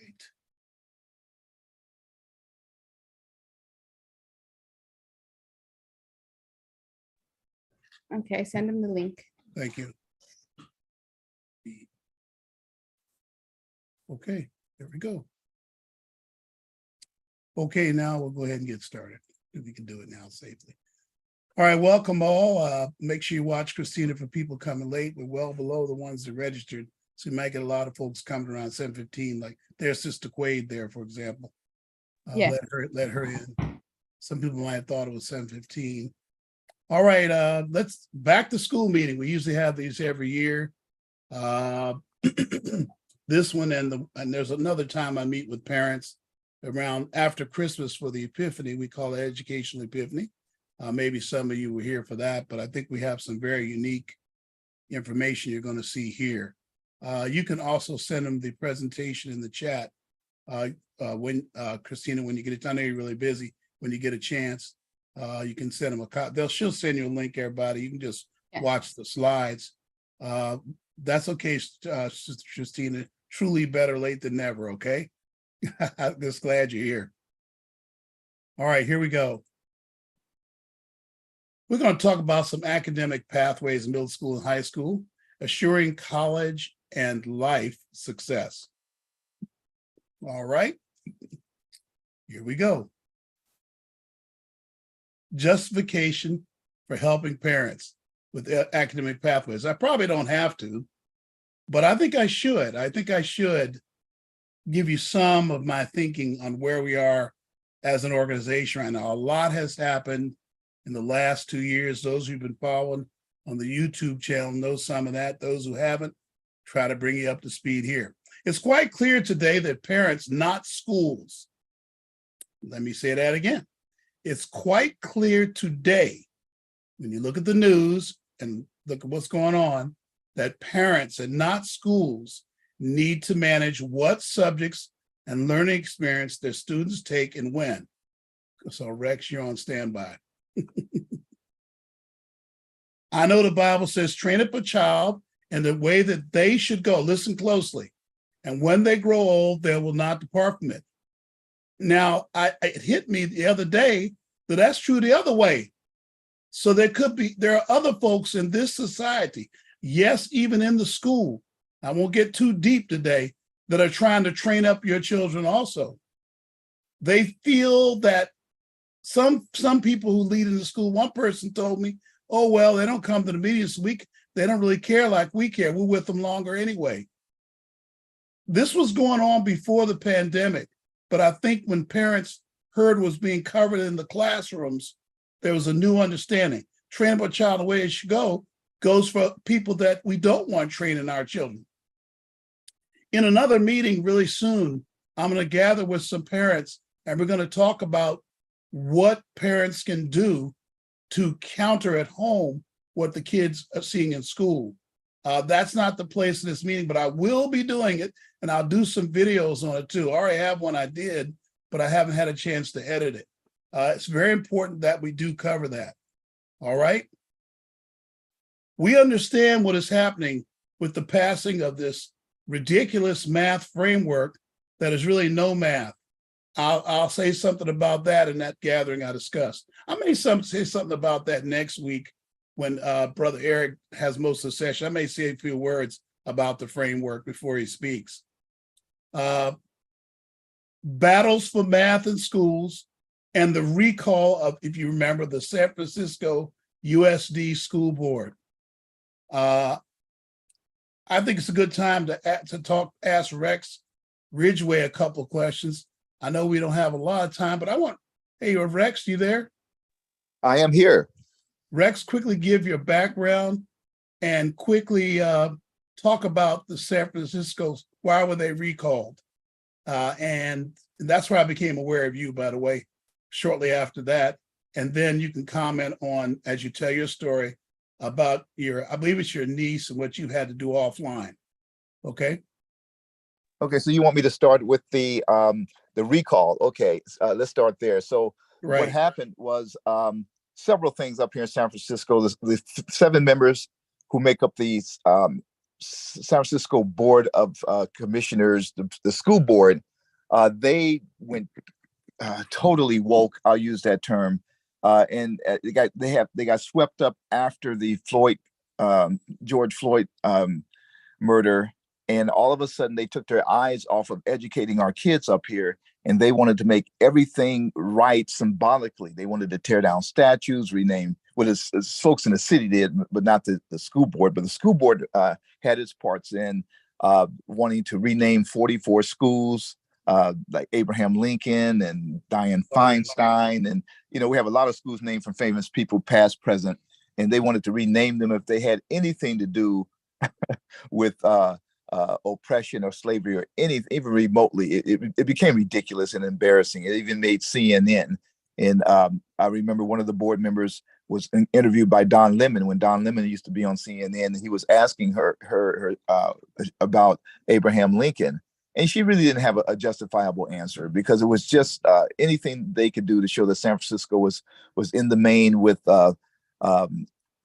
right. Okay, send them the link. Thank you. Okay, there we go. Okay, now we'll go ahead and get started. If we can do it now safely. All right, welcome all. Make sure you watch Christina for people coming late. We're well below the ones that registered. So you might get a lot of folks coming around 7:15, like there's Sister Quaid there, for example. Yeah. Let her in. Some people might have thought it was 7:15. All right, let's back to school meeting. We usually have these every year. This one and there's another time I meet with parents around after Christmas for the Epiphany. We call it Educational Epiphany. Maybe some of you were here for that, but I think we have some very unique information you're going to see here. You can also send them the presentation in the chat when Christina, when you get it done, you're really busy. When you get a chance, you can send them a copy. She'll send you a link, everybody. You can just watch the slides. That's okay, Sister Christina. Truly better late than never, okay? I'm just glad you're here. All right, here we go. We're going to talk about some academic pathways in middle school and high school, assuring college and life success. All right, here we go. Justification for helping parents with academic pathways. I probably don't have to, but I think I should. I think I should give you some of my thinking on where we are as an organization right now. A lot has happened in the last 2 years. Those who've been following on the YouTube channel know some of that. Those who haven't, try to bring you up to speed here. It's quite clear today that parents, not schools. Let me say that again. It's quite clear today, when you look at the news and look at what's going on, that parents and not schools need to manage what subjects and learning experience their students take and when. So Rex, you're on standby. I know the Bible says, train up a child in the way that they should go. Listen closely. And when they grow old, they will not depart from it. Now, it hit me the other day that that's true the other way. So there are other folks in this society, yes, even in the school, I won't get too deep today, that are trying to train up your children also. They feel that some people who lead in the school, one person told me, oh, well, they don't come to the meetings they don't really care like we care. We're with them longer anyway. This was going on before the pandemic, but I think when parents heard was being covered in the classrooms, there was a new understanding. Train up a child the way it should go goes for people that we don't want training our children. In another meeting really soon, I'm going to gather with some parents and we're going to talk about what parents can do to counter at home what the kids are seeing in school. That's not the place of this meeting, but I will be doing it and I'll do some videos on it too. I already have one I did, but I haven't had a chance to edit it. It's very important that we do cover that. All right. We understand what is happening with the passing of this ridiculous math framework that is really no math. I'll say something about that in that gathering I discussed. I may say something about that next week when Brother Eric has most of the session. I may say a few words about the framework before he speaks. Battles for math in schools and the recall of, if you remember, the San Francisco USD School Board. I think it's a good time to ask Rex Ridgway a couple of questions. I know we don't have a lot of time, but hey, Rex, you there? I am here. Rex, quickly give your background and quickly talk about the San Francisco's, why were they recalled? And that's where I became aware of you, by the way, shortly after that. And then you can comment on, as you tell your story, about I believe it's your niece and what you had to do offline. Okay. Okay, so you want me to start with the recall? Okay, let's start there. So What happened was several things up here in San Francisco. The 7 members who make up the San Francisco Board of Commissioners, the school board, They went totally woke. I'll use that term. And they got swept up after the George Floyd murder, and all of a sudden they took their eyes off of educating our kids up here, and they wanted to make everything right symbolically. They wanted to tear down statues, rename what as folks in the city did, but not the school board. But the school board had its parts in wanting to rename 44 schools, like Abraham Lincoln and Dianne Feinstein. And, we have a lot of schools named for famous people, past, present, and they wanted to rename them if they had anything to do with oppression or slavery or anything, even remotely. It became ridiculous and embarrassing. It even made CNN. And I remember one of the board members was interviewed by Don Lemon when Don Lemon used to be on CNN, and he was asking her about Abraham Lincoln. And she really didn't have a justifiable answer, because it was just anything they could do to show that San Francisco was in the main with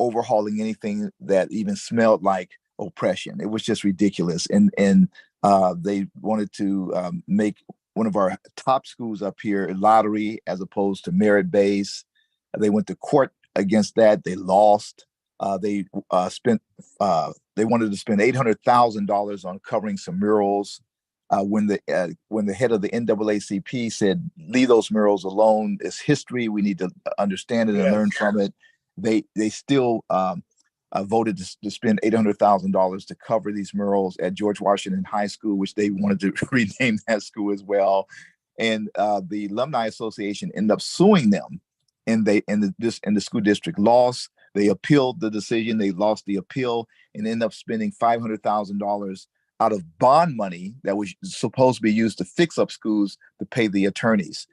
overhauling anything that even smelled like oppression. It was just ridiculous. And they wanted to make one of our top schools up here a lottery as opposed to merit based. They went to court against that. They lost. They wanted to spend $800,000 on covering some murals. When the head of the NAACP said, leave those murals alone, it's history, we need to understand it and learn from it, they still voted to spend $800,000 to cover these murals at George Washington High School, which they wanted to rename that school as well. And the Alumni Association ended up suing them, and the school district lost. They appealed the decision, they lost the appeal, and ended up spending $500,000 out of bond money that was supposed to be used to fix up schools to pay the attorneys.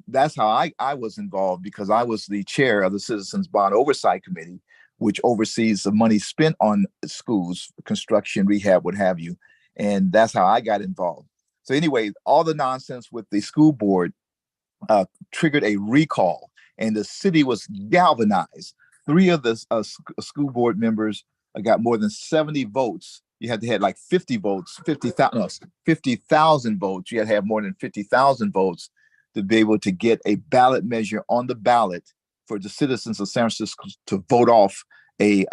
That's how I was involved, because I was the chair of the Citizens Bond Oversight Committee, which oversees the money spent on schools, construction, rehab, what have you. And that's how I got involved. So anyway, all the nonsense with the school board triggered a recall, and the city was galvanized. 3 of the school board members got more than 70 votes. You had to have like 50 votes, 50,000 votes. You had to have more than 50,000 votes to be able to get a ballot measure on the ballot for the citizens of San Francisco to vote off a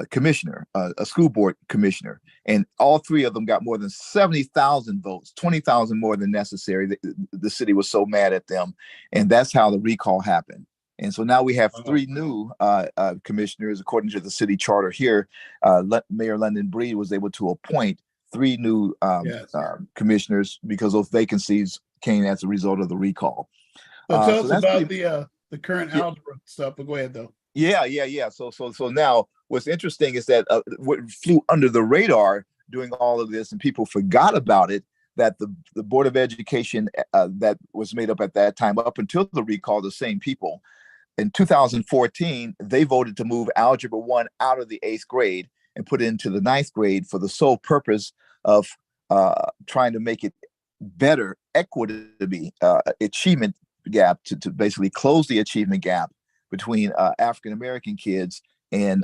commissioner, a school board commissioner. And all 3 of them got more than 70,000 votes, 20,000 more than necessary. The city was so mad at them. And that's how the recall happened. And so now we have 3 new commissioners, according to the city charter here. Mayor London Breed was able to appoint 3 new commissioners, because those vacancies came as a result of the recall. So tell us about the current algebra stuff, but go ahead though. Yeah. So now what's interesting is that what flew under the radar doing all of this, and people forgot about it, that the Board of Education that was made up at that time, up until the recall, the same people, in 2014, they voted to move Algebra 1 out of the 8th grade and put it into the 9th grade for the sole purpose of trying to make it better, equity, achievement gap, to basically close the achievement gap between African-American kids and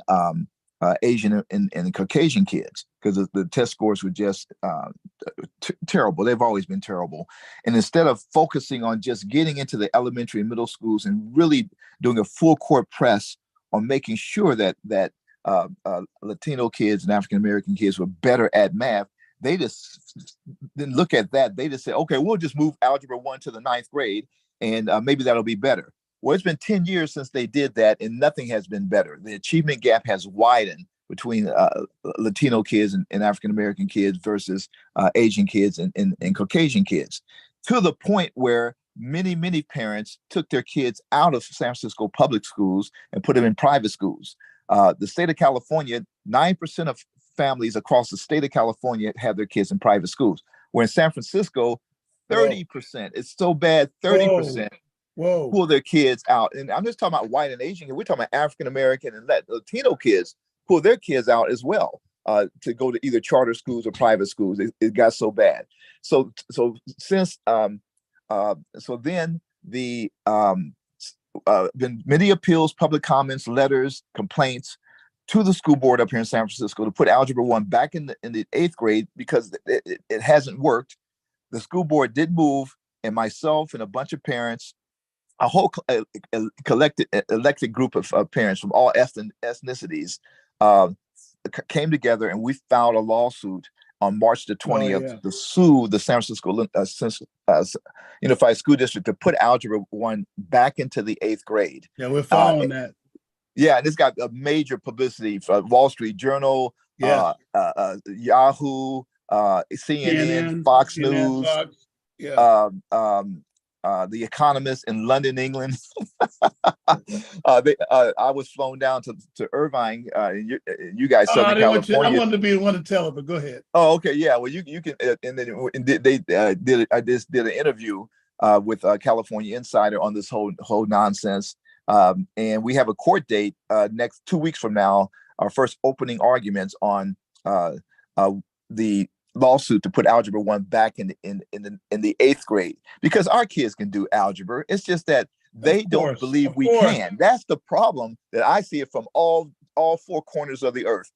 Asian and Caucasian kids, because the test scores were just terrible. They've always been terrible. And instead of focusing on just getting into the elementary and middle schools and really doing a full court press on making sure that Latino kids and African-American kids were better at math, they just didn't look at that. They just said, okay, we'll just move Algebra 1 to the 9th grade, and maybe that'll be better. Well, it's been 10 years since they did that, and nothing has been better. The achievement gap has widened between Latino kids and African-American kids versus Asian kids and Caucasian kids, to the point where many parents took their kids out of San Francisco public schools and put them in private schools. The state of California, 9% of families across the state of California have their kids in private schools, where in San Francisco, 30%. It's so bad, 30%. Pull their kids out. And I'm just talking about white and Asian. We're talking about African-American and Latino kids pull their kids out as well to go to either charter schools or private schools. It got so bad. So then been many appeals, public comments, letters, complaints. to the school board up here in San Francisco to put Algebra 1 back in the 8th grade because it hasn't worked. The school board did move, and myself and a bunch of parents, a whole elected group of parents from all ethnicities came together, and we filed a lawsuit on March the 20th to sue the San Francisco Unified School District to put Algebra 1 back into the 8th grade. Yeah, we're following that. Yeah, and it's got a major publicity for Wall Street Journal, Yahoo, CNN, Fox News, Fox. The Economist in London, England. I was flown down to Irvine, you guys, Southern California. I wanted to be the one to tell it, but go ahead. Oh, okay, yeah. Well, you can, and then I just did an interview with California Insider on this whole nonsense. And we have a court date next 2 weeks from now, our first opening arguments on the lawsuit to put Algebra 1 back in the 8th grade, because our kids can do algebra. It's just that they don't believe we can. That's the problem that I see it from all four corners of the earth.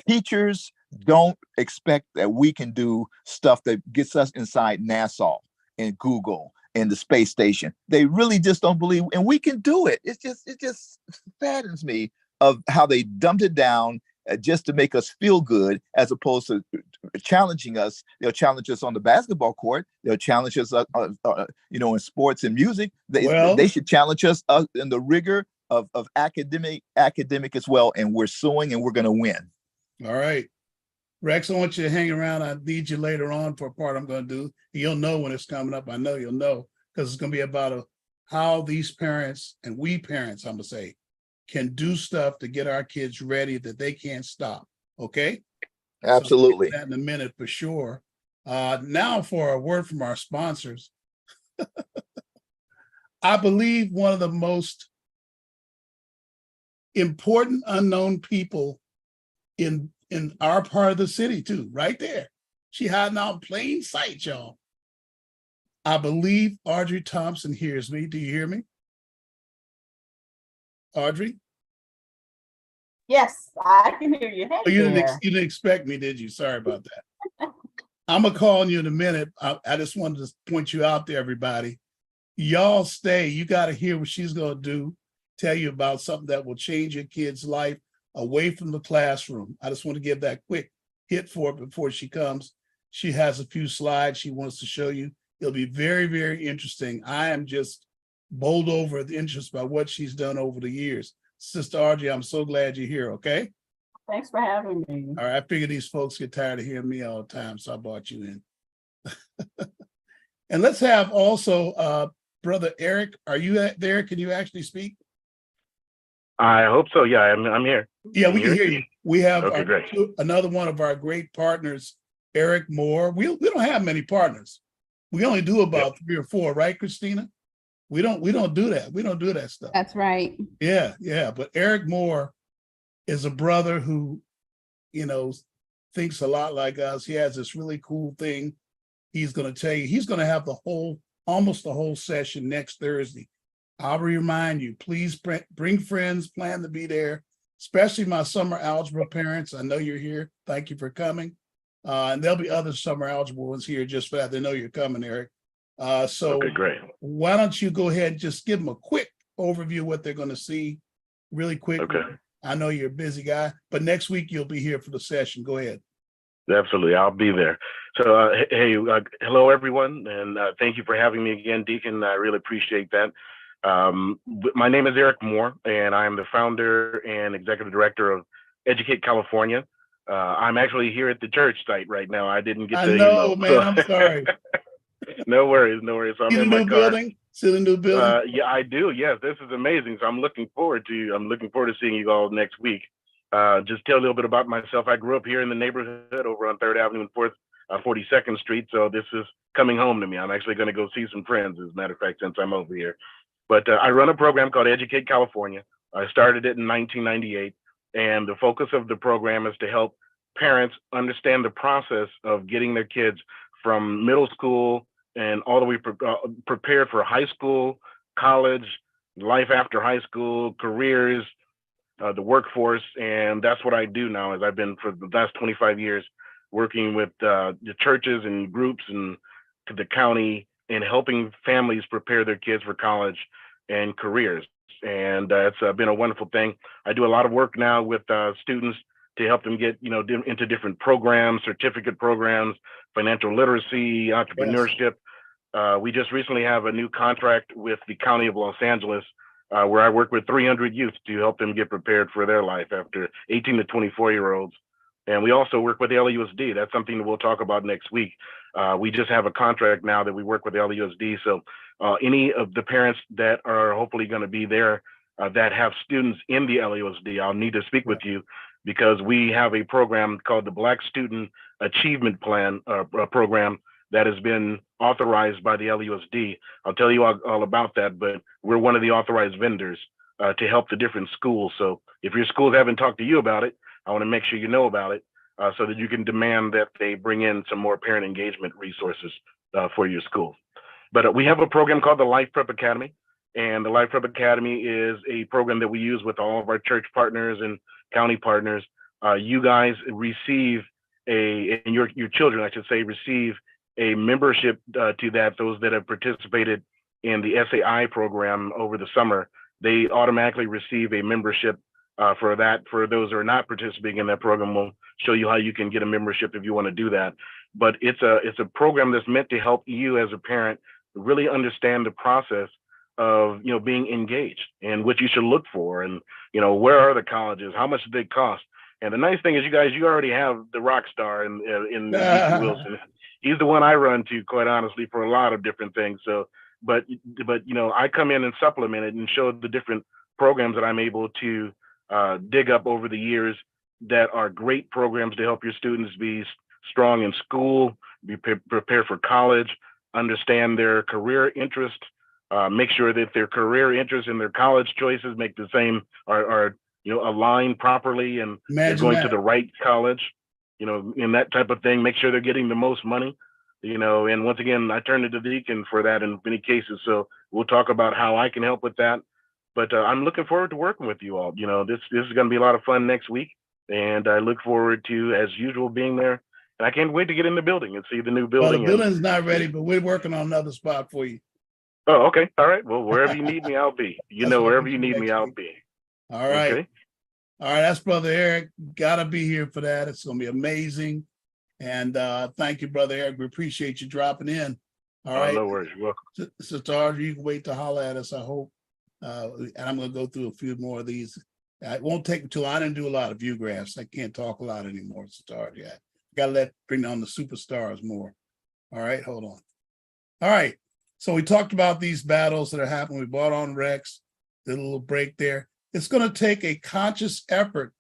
Teachers don't expect that we can do stuff that gets us inside NASA and Google and the space station. They really just don't believe, and we can do it. It just saddens me of how they dumped it down just to make us feel good, as opposed to challenging us. They'll challenge us on the basketball court. They'll challenge us, in sports and music. They should challenge us in the rigor of academic as well. And we're suing, and we're going to win. All right, Rex, I want you to hang around. I need you later on for a part I'm going to do. You'll know when it's coming up. I know you'll know, because it's going to be about how these parents, and we parents, I'm going to say, can do stuff to get our kids ready that they can't stop. Okay? Absolutely. So that in a minute for sure. Now for a word from our sponsors. I believe one of the most important unknown people in our part of the city too, right there. She hiding out in plain sight, y'all. I believe Audrey Thompson hears me. Do you hear me? Audrey? Yes, I can hear you. Hey, you didn't expect me, did you? Sorry about that. I'm gonna call on you in a minute. I just wanted to point you out there, everybody. Y'all stay. You got to hear what she's gonna do. Tell you about something that will change your kid's life away from the classroom. I just want to give that quick hit for it before she comes. She has a few slides she wants to show you. It'll be very, very interesting. I am just bowled over with interest by what she's done over the years. Sister Audrey, I'm so glad you're here, okay? Thanks for having me. All right, I figure these folks get tired of hearing me all the time, so I brought you in. And let's have also Brother Eric. Are you there? Can you actually speak? I hope so. Yeah, I'm here. Yeah, we can hear you. We have great. Another one of our great partners, Eric Moore. We don't have many partners. We only do about 3 or 4, right, Christina? We don't do that. We don't do that stuff. That's right. Yeah. But Eric Moore is a brother who, thinks a lot like us. He has this really cool thing he's going to tell you. He's going to have almost the whole session next Thursday. I'll remind you, please bring friends, plan to be there, especially my summer algebra parents. I know you're here. Thank you for coming. And there'll be other summer algebra ones here just for that. They know you're coming, Eric. Okay, great. Why don't you go ahead and just give them a quick overview of what they're going to see really quick. Okay. I know you're a busy guy, but next week you'll be here for the session. Go ahead. Absolutely. I'll be there. So, hello, everyone. And thank you for having me again, Deacon. I really appreciate that. My name is Eric Moore, and I am the founder and executive director of Educate California. I'm actually here at the church site right now. I didn't get I know, man. I'm sorry. No worries. So I'm in my car. Building? See the new building? Yeah, I do. Yes, this is amazing. So I'm looking forward to seeing you all next week. Just tell a little bit about myself. I grew up here in the neighborhood over on 3rd Avenue and 42nd Street. So this is coming home to me. I'm actually going to go see some friends, as a matter of fact, since I'm over here. But I run a program called Educate California. I started it in 1998. And the focus of the program is to help parents understand the process of getting their kids from middle school and all the way prepared for high school, college, life after high school, careers, the workforce. And that's what I do now, is I've been for the last 25 years working with the churches and groups and to the county and helping families prepare their kids for college and careers. And it's been a wonderful thing. I do a lot of work now with students to help them get, into different programs, certificate programs, financial literacy, entrepreneurship. We just recently have a new contract with the County of Los Angeles, where I work with 300 youth to help them get prepared for their life after 18 to 24-year-olds. And we also work with LAUSD. That's something that we'll talk about next week. We just have a contract now that we work with LAUSD. So any of the parents that are hopefully going to be there that have students in the LAUSD, I'll need to speak with you, because we have a program called the Black Student Achievement Plan program that has been authorized by the LAUSD. I'll tell you all about that, but we're one of the authorized vendors to help the different schools. So if your schools haven't talked to you about it, I want to make sure you know about it so that you can demand that they bring in some more parent engagement resources for your school. But we have a program called the Life Prep Academy. And the Life Prep Academy is a program that we use with all of our church partners and county partners. You guys receive and your children, I should say, receive a membership to that. Those that have participated in the SAI program over the summer, they automatically receive a membership for that. For those who are not participating in that program, we'll show you how you can get a membership if you want to do that. But it's a program that's meant to help you as a parent really understand the process of being engaged and what you should look for, and where are the colleges, how much do they cost. And the nice thing is, you already have the rock star in Ethan Wilson. He's the one I run to, quite honestly, for a lot of different things. So, but I come in and supplement it and show the different programs that I'm able to dig up over the years that are great programs to help your students be strong in school, be prepared for college, understand their career interest, make sure that their career interests and their college choices make the same, are aligned properly, and they're going to the right college, and that type of thing. Make sure they're getting the most money, and once again, I turn to the deacon for that in many cases. So we'll talk about how I can help with that. But I'm looking forward to working with you all. This is going to be a lot of fun next week, and I look forward to, as usual, being there. And I can't wait to get in the building and see the new building. Well, the building's not ready, but we're working on another spot for you. Oh, okay. All right. Well, wherever you need me, I'll be. Wherever you need me, I'll be. All right. Okay. All right. That's Brother Eric. Gotta be here for that. It's going to be amazing. And thank you, Brother Eric. We appreciate you dropping in. All right. No worries. You're welcome. Sister Audrey, you can wait to holler at us, I hope. And I'm going to go through a few more of these. It won't take me too long. I didn't do a lot of view graphs. I can't talk a lot anymore, Sister Audrey. Got to bring on the superstars more. All right. Hold on. All right. So we talked about these battles that are happening. We brought on Rex, did a little break there. It's going to take a conscious effort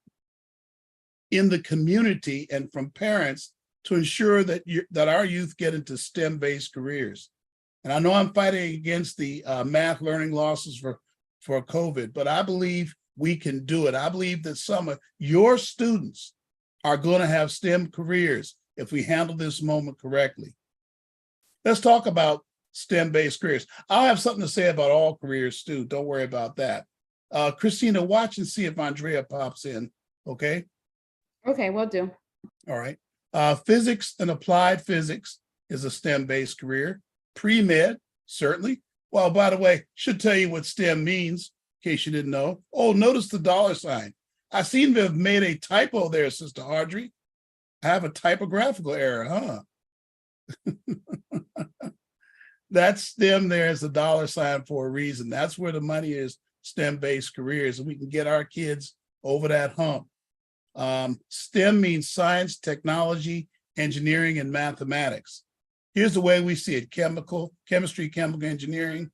in the community and from parents to ensure that our youth get into STEM-based careers. And I know I'm fighting against the math learning losses for COVID, but I believe we can do it. I believe that some of your students are going to have STEM careers if we handle this moment correctly. Let's talk about STEM-based careers. I'll have something to say about all careers too. Don't worry about that. Christina, watch and see if Andrea pops in, okay? Okay, will do. All right. Physics and applied physics is a STEM-based career. Pre-med, certainly. Well, by the way, should tell you what STEM means, in case you didn't know. Oh, notice the $sign. I seem to have made a typo there, Sister Audrey. I have a typographical error, huh? That STEM there is a $sign for a reason. That's where the money is, STEM-based careers, and we can get our kids over that hump. STEM means science, technology, engineering, and mathematics. Here's the way we see it: chemistry, chemical engineering,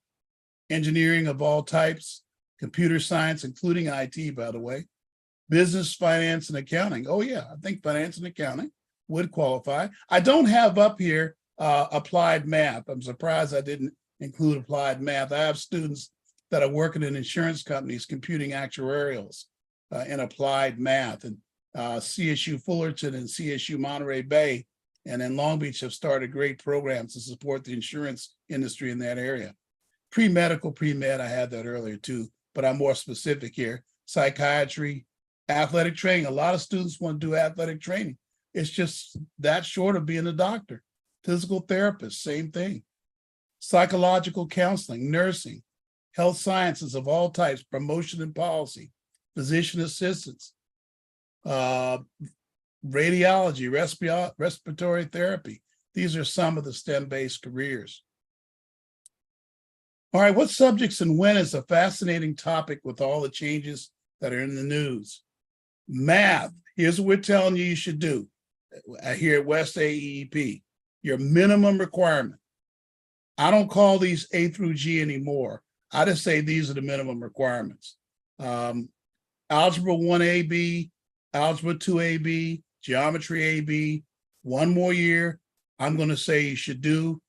engineering of all types, computer science, including IT, by the way, business, finance, and accounting. Oh yeah, I think finance and accounting would qualify. I don't have up here applied math. I'm surprised I didn't include applied math. I have students that are working in insurance companies, computing actuarials in applied math, and CSU Fullerton and CSU Monterey Bay and in Long Beach have started great programs to support the insurance industry in that area. Pre-medical, pre-med, I had that earlier too, but I'm more specific here. psychiatry, athletic training. A lot of students want to do athletic training. It's just that short of being a doctor. Physical therapist, same thing. Psychological counseling, nursing, health sciences of all types, promotion and policy, physician assistants, radiology, respiratory therapy. These are some of the STEM-based careers. All right, what subjects and when is a fascinating topic with all the changes that are in the news. Math, here's what we're telling you should do here at West AEP, your minimum requirement. I don't call these A through G anymore. I just say these are the minimum requirements. Algebra 1AB, Algebra 2AB, Geometry AB, one more year, I'm going to say you should do,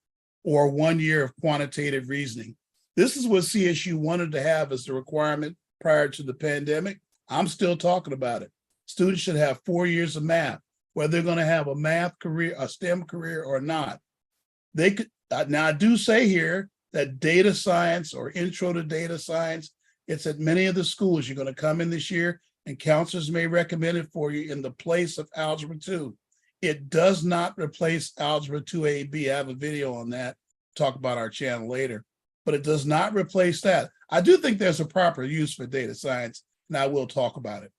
or 1 year of quantitative reasoning. This is what CSU wanted to have as the requirement prior to the pandemic. I'm still talking about it. Students should have 4 years of math, whether they're going to have a math career, a STEM career or not. They could, now I do say here that data science or intro to data science, it's at many of the schools. You're going to come in this year and counselors may recommend it for you in the place of Algebra 2. It does not replace Algebra 2AB. I have a video on that, talk about our channel later, but it does not replace that. I do think there's a proper use for data science, and I will talk about it.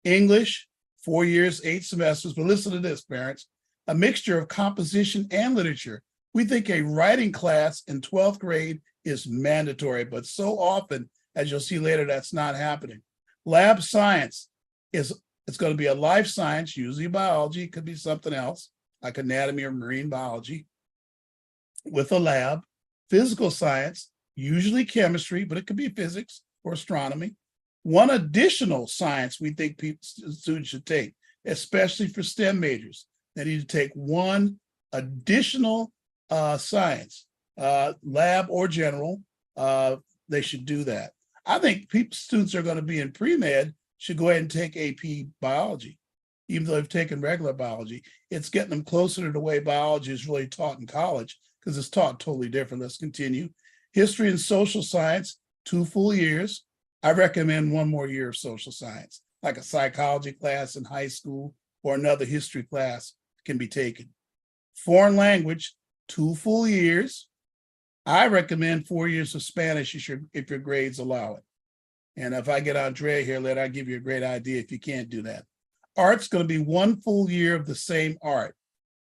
English, 4 years, 8 semesters, but listen to this, parents, a mixture of composition and literature. We think a writing class in 12th grade is mandatory, but so often, as you'll see later, that's not happening. Lab science it's going to be a life science, usually biology, it could be something else, like anatomy or marine biology, with a lab. Physical science, usually chemistry, but it could be physics or astronomy. One additional science we think students should take, especially for STEM majors. They need to take one additional science, lab or general. They should do that. I think students are going to be in pre-med should go ahead and take AP biology, even though they've taken regular biology. It's getting them closer to the way biology is really taught in college because it's taught totally different. Let's continue. History and social science, 2 full years. I recommend 1 more year of social science, like a psychology class in high school or another history class can be taken. Foreign language, 2 full years. I recommend 4 years of Spanish if your grades allow it. And if I get Andrea here later, I'll give you a great idea if you can't do that. Art's going to be 1 full year of the same art.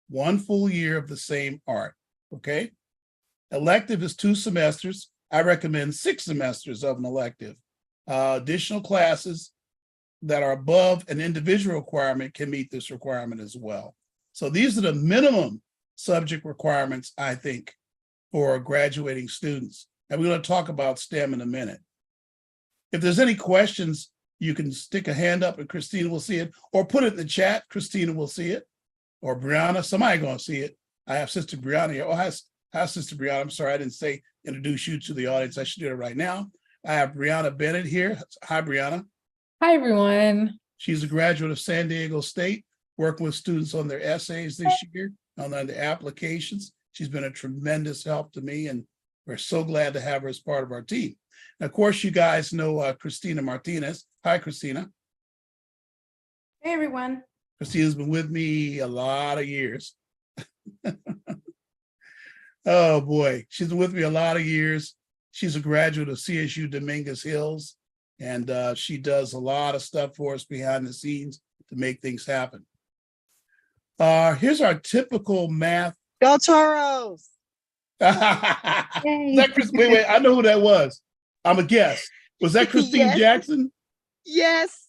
1 full year of the same art, okay? Elective is 2 semesters. I recommend 6 semesters of an elective. Additional classes that are above an individual requirement can meet this requirement as well. So these are the minimum subject requirements, I think, for graduating students. And we're going to talk about STEM in a minute. If there's any questions, you can stick a hand up and Christina will see it, or put it in the chat, Christina will see it, or Brianna, somebody going to see it. I have Sister Brianna here. Oh, hi, Sister Brianna. I'm sorry, I didn't say introduce you to the audience. I should do it right now. I have Brianna Bennett here. Hi, Brianna. Hi, everyone. She's a graduate of San Diego State, working with students on their essays this year, on their applications. She's been a tremendous help to me, and we're so glad to have her as part of our team. And of course, you guys know Christina Martinez. Hi, Christina. Hey, everyone. Christina's been with me a lot of years. Oh, boy. She's been with me a lot of years. She's a graduate of CSU Dominguez Hills, and she does a lot of stuff for us behind the scenes to make things happen. Here's our typical math. Go Toros! That wait, I know who that was. I'm a guess. Was that Christine Yes. Jackson? Yes.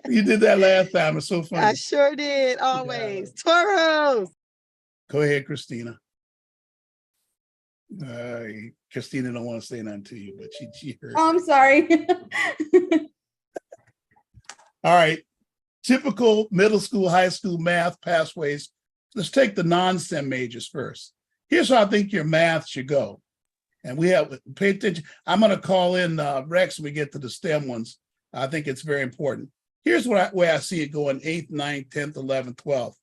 You did that last time. It's so funny. I sure did. Always. Toros! Go ahead, Christina. Christina don't want to say nothing to you, but she heard. Oh, I'm sorry. All right. Typical middle school, high school math pathways. Let's take the non-STEM majors first. Here's how I think your math should go. And we have, pay attention. I'm going to call in Rex when we get to the STEM ones. I think it's very important. Here's way I see it going 8th, 9th, 10th, 11th, 12th.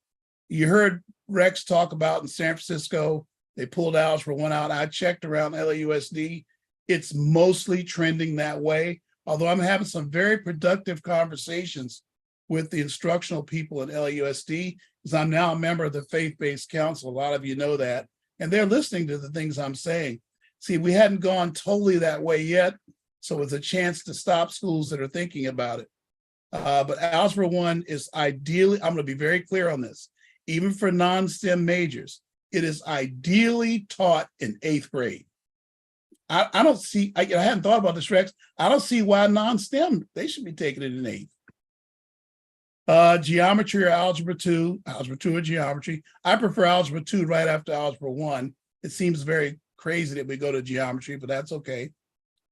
You heard Rex talk about in San Francisco, they pulled Algebra 1 out. I checked around LAUSD. it's mostly trending that way. Although I'm having some very productive conversations with the instructional people at LAUSD, because I'm now a member of the Faith-Based Council. A lot of you know that, and they're listening to the things I'm saying. See, we hadn't gone totally that way yet, so it's a chance to stop schools that are thinking about it. But Algebra 1 is ideally, I'm going to be very clear on this, even for non-STEM majors, it is ideally taught in 8th grade. I don't see, I hadn't thought about this, Rex. I don't see why non-STEM, they should be taking it in 8th. Geometry or Algebra 2 or geometry. I prefer Algebra 2 right after Algebra 1. It seems very crazy that we go to geometry, but that's okay.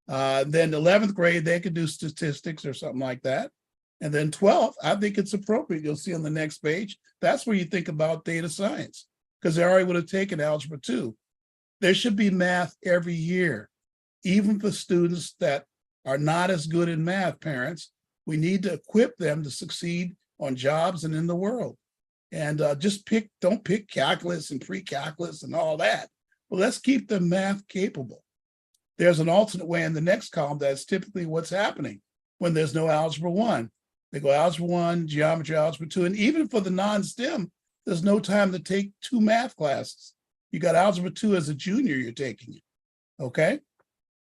Then 11th grade, they could do statistics or something like that. And then 12th, I think it's appropriate. You'll see on the next page, that's where you think about data science, because they already would have taken Algebra 2. There should be math every year, even for students that are not as good in math, parents. We need to equip them to succeed on jobs and in the world. And don't pick calculus and pre-calculus and all that. But let's keep them math capable. There's an alternate way in the next column. That's typically what's happening when there's no Algebra 1. They go Algebra 1, Geometry, Algebra 2, and even for the non-STEM, there's no time to take 2 math classes. You got Algebra 2 as a junior, you're taking it, okay?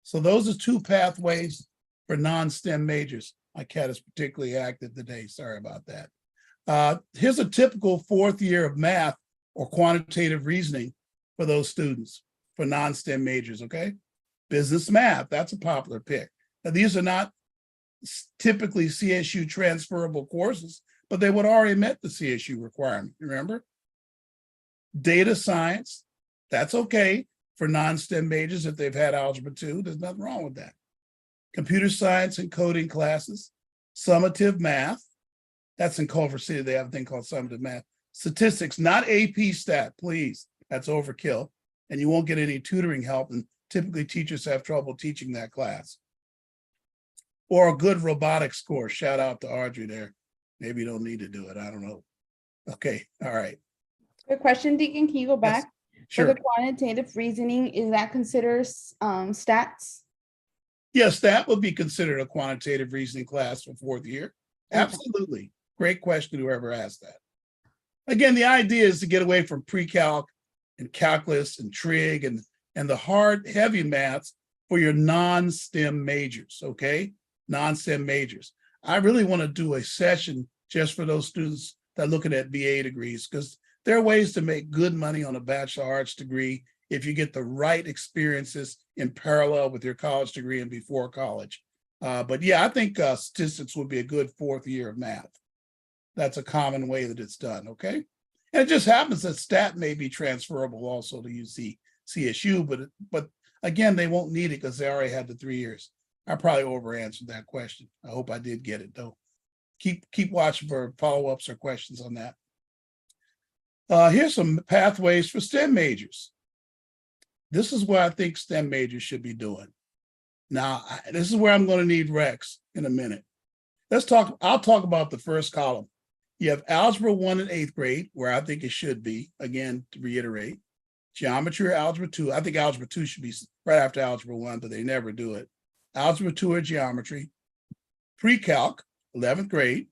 So those are 2 pathways for non-STEM majors. My cat is particularly active today, sorry about that. Here's a typical 4th year of math or quantitative reasoning for those students, for non-STEM majors, okay? Business math, that's a popular pick. Now, these are not typically CSU transferable courses, but they would already met the CSU requirement, remember? Data science, that's okay for non-STEM majors if they've had Algebra 2, there's nothing wrong with that. Computer science and coding classes, summative math, that's in Culver City, they have a thing called summative math. Statistics, not AP stat, please, that's overkill. And you won't get any tutoring help, and typically teachers have trouble teaching that class. Or a good robotics course, shout out to Audrey there. Maybe you don't need to do it, I don't know. Okay, all right. Good question, Deacon. Can you go back? Sure. For the quantitative reasoning, is that considered stats? Yes, that would be considered a quantitative reasoning class for 4th year. Absolutely. Great question, whoever asked that. Again, the idea is to get away from pre-calc and calculus and trig and the hard, heavy maths for your non-STEM majors, okay? Non-STEM majors. I really want to do a session just for those students that are looking at BA degrees, because there are ways to make good money on a Bachelor of Arts degree if you get the right experiences in parallel with your college degree and before college. But yeah, I think statistics would be a good 4th year of math. That's a common way that it's done, okay? And it just happens that stat may be transferable also to UC CSU, but again, they won't need it because they already had the 3 years. I probably over-answered that question. I hope I did get it though. Keep watching for follow-ups or questions on that. Here's some pathways for STEM majors. This is what I think STEM majors should be doing. Now, this is where I'm going to need Rex in a minute. I'll talk about the first column. You have Algebra 1 in 8th grade, where I think it should be, again, to reiterate. Geometry or Algebra 2. I think Algebra 2 should be right after Algebra 1, but they never do it. Algebra 2 or geometry. Pre-calc, 11th grade.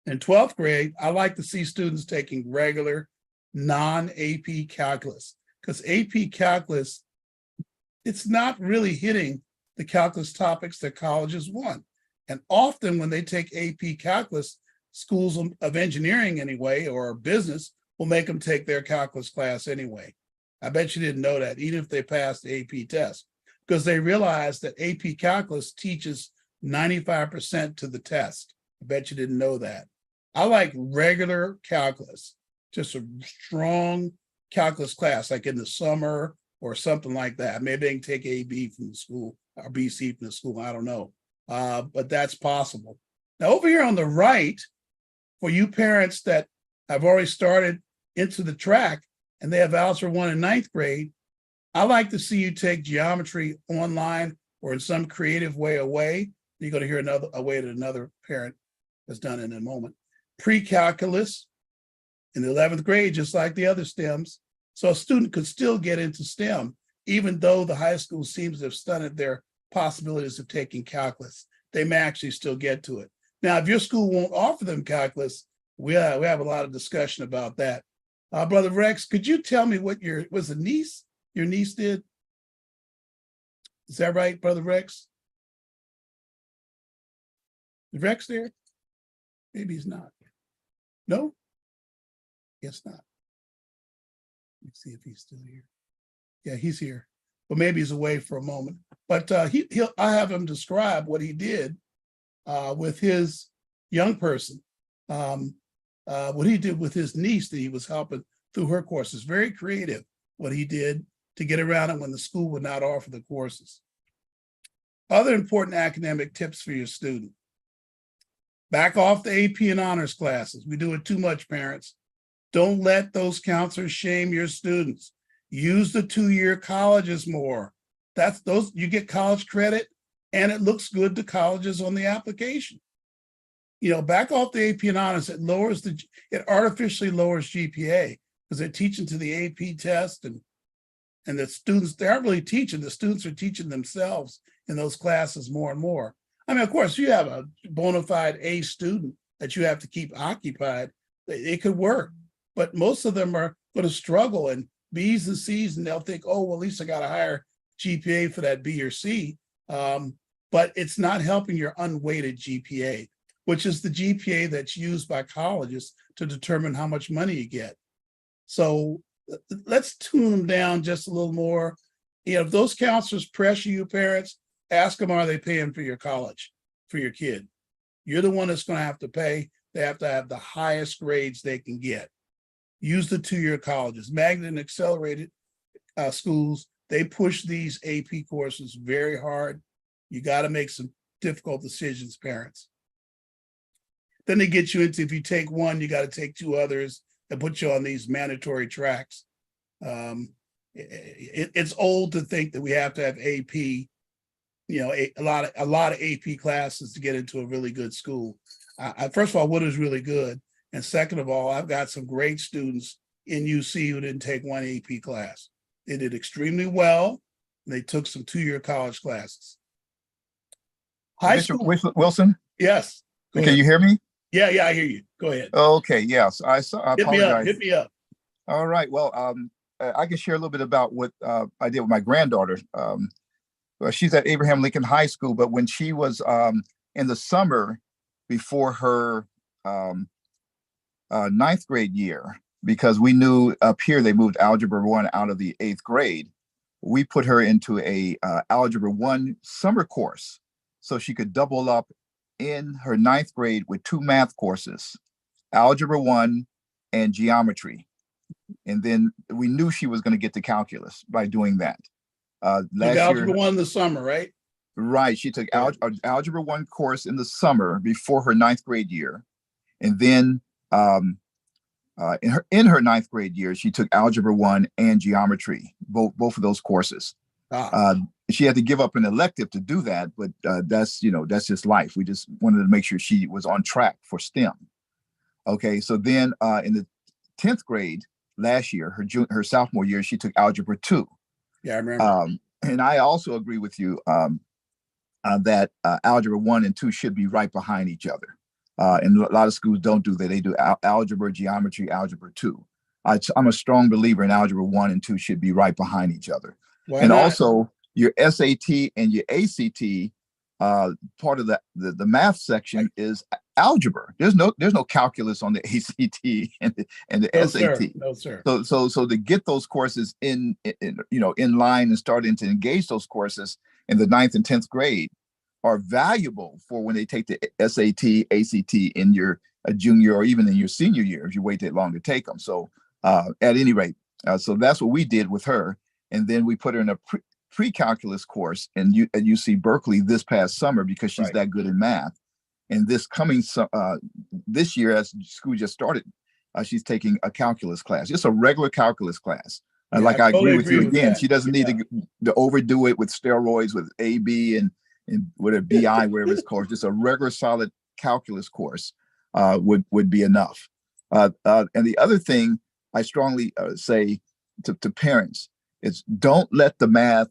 In 12th grade, I like to see students taking regular non-AP calculus, because AP calculus, it's not really hitting the calculus topics that colleges want. And often when they take AP calculus, schools of engineering anyway, or business, will make them take their calculus class anyway. I bet you didn't know that, even if they passed the AP test, because they realize that AP calculus teaches 95% to the test. I bet you didn't know that. I like regular calculus, just a strong calculus class, like in the summer or something like that. Maybe they can take AB from the school or BC from the school, I don't know. But that's possible. Now over here on the right, for you parents that have already started into the track and they have Algebra 1 in 9th grade, I like to see you take geometry online or in some creative way away. You're going to hear a way that another parent has done in a moment. Pre-calculus in the 11th grade, just like the other STEMs. So a student could still get into STEM even though the high school seems to have stunted their possibilities of taking calculus, they may actually still get to it. Now, if your school won't offer them calculus, we have a lot of discussion about that. Brother Rex, could you tell me what your niece did? Is that right, Brother Rex? Is Rex there? Maybe he's not. No? Guess not. Let's see if he's still here. Yeah, he's here. But maybe he's away for a moment. But I have him describe what he did with his young person, what he did with his niece that he was helping through her courses. Very creative what he did to get around it when the school would not offer the courses. Other important academic tips for your student. Back off the AP and honors classes. We do it too much, parents. Don't let those counselors shame your students. Use the 2-year colleges more. You get college credit and it looks good to colleges on the application. Back off the AP and honors, it artificially lowers GPA because they're teaching to the AP test and the students, they aren't really teaching, the students are teaching themselves in those classes more and more. I mean, of course, you have a bona fide A student that you have to keep occupied. It could work, but most of them are going to struggle and B's and C's, and they'll think, oh, well, at least I got a higher GPA for that B or C. But it's not helping your unweighted GPA, which is the GPA that's used by colleges to determine how much money you get. So let's tune them down just a little more. If those counselors pressure you, parents, ask them, are they paying for your college, for your kid? You're the one that's going to have to pay. They have to have the highest grades they can get. Use the 2-year colleges. Magnet and accelerated schools, they push these AP courses very hard. You got to make some difficult decisions, parents. Then they get you into, if you take one, you got to take 2 others and put you on these mandatory tracks. It's old to think that we have to have AP, a lot of AP classes to get into a really good school. First of all, what is really good? And second of all, I've got some great students in UC who didn't take one AP class. They did extremely well. And they took some 2-year college classes. High Bishop school. Wilson? Yes. Can you hear me? Yeah, I hear you. Go ahead. Okay, yes. I apologize. Hit me up. All right. Well, I can share a little bit about what I did with my granddaughter. She's at Abraham Lincoln High School, but when she was in the summer before her 9th grade year, because we knew up here they moved Algebra 1 out of the 8th grade, we put her into a Algebra 1 summer course so she could double up in her 9th grade with 2 math courses, Algebra 1 and geometry. And then we knew she was going to get to calculus by doing that. Last Algebra year, 1 in the summer, right? Right. She took Algebra 1 course in the summer before her 9th grade year. And then in her 9th grade year, she took Algebra 1 and geometry, both of those courses. She had to give up an elective to do that, but that's just life. We just wanted to make sure she was on track for STEM. Okay, so then in the 10th grade last year, her sophomore year, she took Algebra 2. Yeah, I remember. And I also agree with you that Algebra 1 and 2 should be right behind each other. And a lot of schools don't do that. They do algebra, geometry, Algebra 2. I'm a strong believer in Algebra 1 and 2 should be right behind each other. Why and not? Also, your SAT and your ACT, part of the math section is algebra. There's no calculus on the ACT and the SAT. Sir. No, sir. So to get those courses in line and starting to engage those courses in the 9th and 10th grade are valuable for when they take the SAT, ACT in your junior or even in your senior year if you wait that long to take them. So at any rate, so that's what we did with her. And then we put her in a pre-calculus course at UC Berkeley this past summer because she's that good in math. And this year, as school just started, she's taking a calculus class, just a regular calculus class. Yeah, like I totally agree with you again, that. she doesn't need to overdo it with steroids, with AB and with a BI, whatever it's called. Just a regular solid calculus course would be enough. And the other thing I strongly say to parents It's don't let the math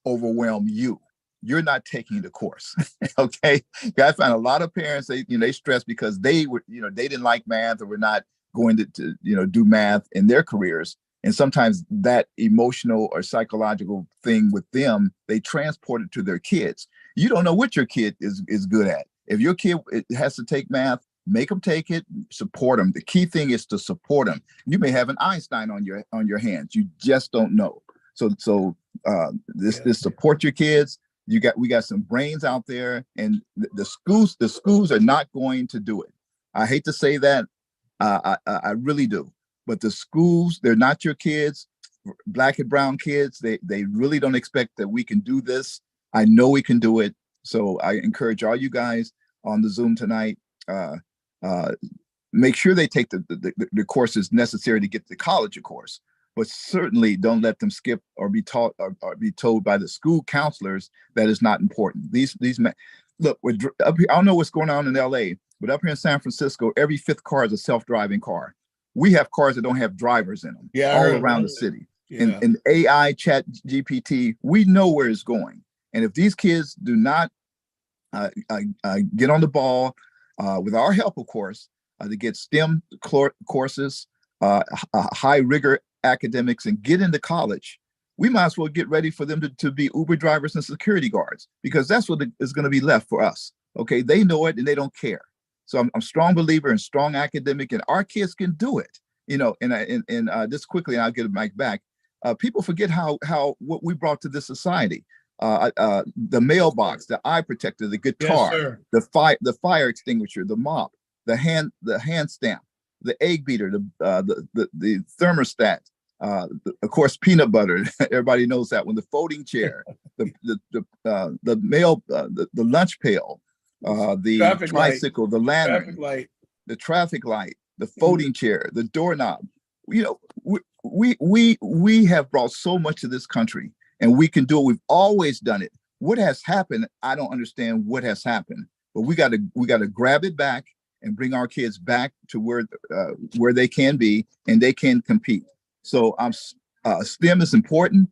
overwhelm you. You're not taking the course. Okay. I find a lot of parents, they stress because they were, they didn't like math or were not going to do math in their careers. And sometimes that emotional or psychological thing with them, they transport it to their kids. You don't know what your kid is good at. If your kid has to take math, make them take it, support them. The key thing is to support them. You may have an Einstein on your hands. You just don't know. So this support your kids. We got some brains out there, and the schools are not going to do it. I hate to say that. I really do. But the schools, they're not your kids, Black and brown kids. They really don't expect that we can do this. I know we can do it. So I encourage all you guys on the Zoom tonight, make sure they take the courses necessary to get to college, of course, but certainly don't let them skip or be taught or be told by the school counselors that is not important. Look, up here, I don't know what's going on in LA, but up here in San Francisco, every fifth car is a self-driving car. We have cars that don't have drivers in them all around the city. Yeah. And AI, Chat GPT, we know where it's going. And if these kids do not get on the ball with our help, of course, to get STEM courses, high rigor academics, and get into college, we might as well get ready for them to be Uber drivers and security guards, because that's what is going to be left for us. Okay, they know it and they don't care. So I'm a strong believer in strong academic, and our kids can do it. And just quickly, and I'll get the mic back. People forget what we brought to this society. The mailbox, the eye protector, the guitar, the fire extinguisher, the mop, the hand stamp, the egg beater, the thermostat, of course, peanut butter. Everybody knows that one. The folding chair, the mail, the lunch pail, the traffic tricycle, the lantern, the traffic light, the folding chair, the doorknob. We have brought so much to this country, and we can do it. We've always done it. What has happened? I don't understand what has happened, but we got to grab it back and bring our kids back to where they can be and they can compete. So STEM is important.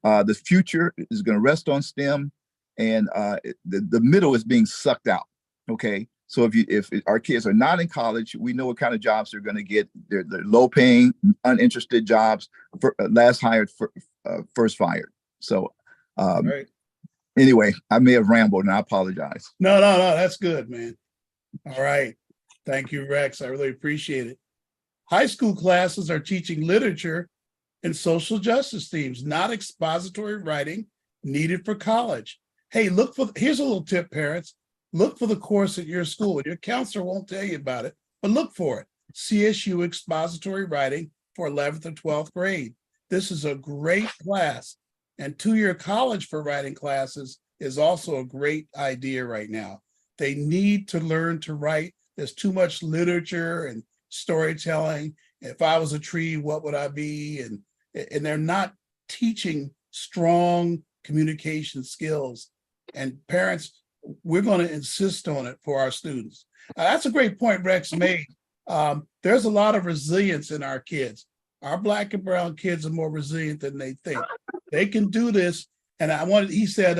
The future is going to rest on STEM, and the middle is being sucked out. Okay, so if our kids are not in college, we know what kind of jobs they're going to get. They're low-paying, uninterested jobs, last hired, first fired. So anyway, I may have rambled, and I apologize. No, that's good, man. All right, thank you, Rex. I really appreciate it. High school classes are teaching literature and social justice themes, not expository writing needed for college. Hey, here's a little tip, parents. Look for the course at your school. Your counselor won't tell you about it, but look for it. CSU Expository Writing for 11th or 12th grade. This is a great class. And 2-year college for writing classes is also a great idea right now. They need to learn to write. There's too much literature and storytelling. If I was a tree, what would I be? And they're not teaching strong communication skills. And parents, we're going to insist on it for our students. That's a great point Rex made. There's a lot of resilience in our kids. Our Black and brown kids are more resilient than they think. They can do this. And he said,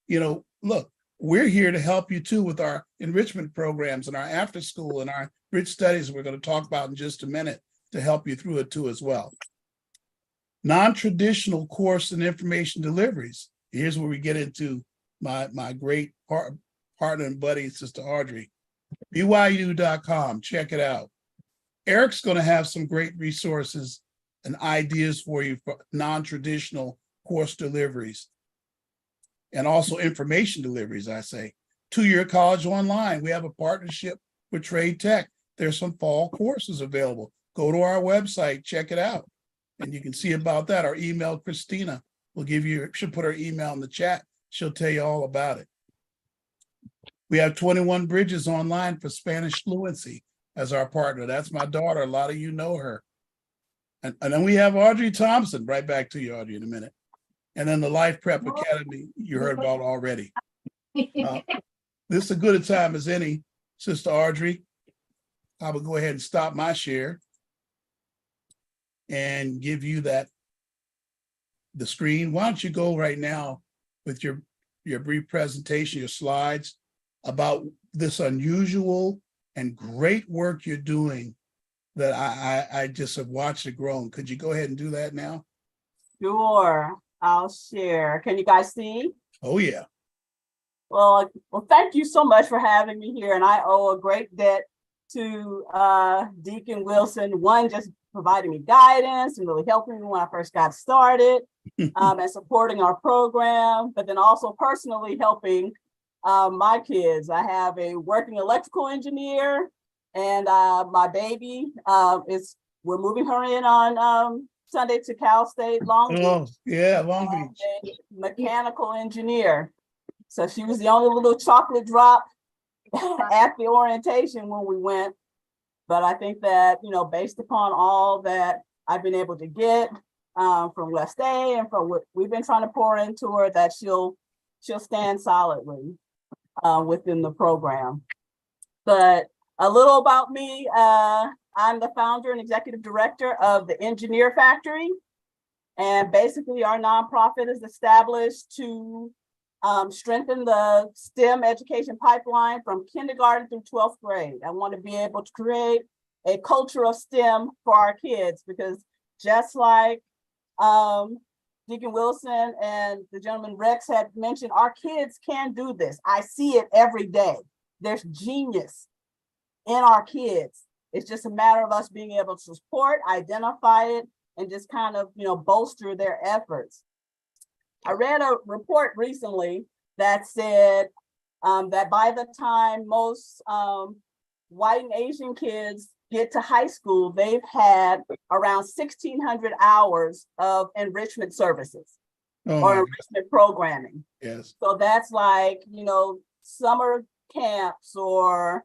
look, we're here to help you too with our enrichment programs and our after school and our rich studies we're going to talk about in just a minute to help you through it too as well. Non-traditional course and information deliveries. Here's where we get into my great partner and buddy, Sister Audrey. BYU.com, check it out. Eric's going to have some great resources and ideas for you for non-traditional course deliveries and also information deliveries, I say. 2-year college online. We have a partnership with Trade Tech. There's some fall courses available. Go to our website, check it out, and you can see about that. Our email, Christina, she'll put her email in the chat. She'll tell you all about it. We have 21 Bridges online for Spanish fluency as our partner. That's my daughter. A lot of you know her. And then we have Audrey Thompson. Right back to you, Audrey, in a minute. And then the Life Prep Academy you heard about already. This is as good a time as any, Sister Audrey. I will go ahead and stop my share and give you that the screen. Why don't you go right now with your brief presentation, your slides about this unusual and great work you're doing that I just have watched it grow. Could you go ahead and do that now? Sure, I'll share. Can you guys see? Oh, yeah. Well, thank you so much for having me here. And I owe a great debt to Deacon Wilson. One, just providing me guidance and really helping me when I first got started and supporting our program, but then also personally helping my kids. I have a working electrical engineer, and my baby we're moving her in on Sunday to Cal State Long Beach. Oh, yeah, Long Beach. A mechanical engineer. So she was the only little chocolate drop at the orientation when we went. But I think that, you know, based upon all that I've been able to get from West A and from what we've been trying to pour into her, that she'll stand solidly within the program. But a little about me, I'm the founder and executive director of the Engineer Factory. And basically our nonprofit is established to strengthen the STEM education pipeline from kindergarten through 12th grade. I want to be able to create a culture of STEM for our kids, because just like Deacon Wilson and the gentleman Rex had mentioned, our kids can do this. I see it every day. There's genius in our kids. It's just a matter of us being able to support, identify it, and just kind of, you know, bolster their efforts. I read a report recently that said that by the time most white and Asian kids get to high school, they've had around 1,600 hours of enrichment services or enrichment programming. Yes. So that's like, you know, summer camps or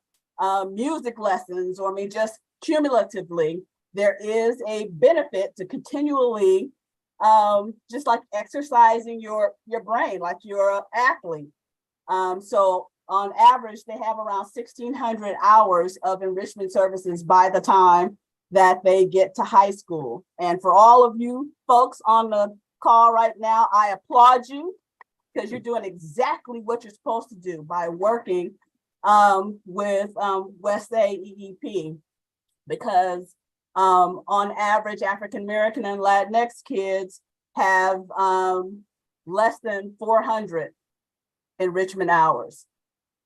music lessons, or I mean, just cumulatively, there is a benefit to continually just like exercising your brain, like you're an athlete. So on average, they have around 1,600 hours of enrichment services by the time that they get to high school. And for all of you folks on the call right now, I applaud you, because you're doing exactly what you're supposed to do by working with West A EEP, because on average, African American and Latinx kids have less than 400 enrichment hours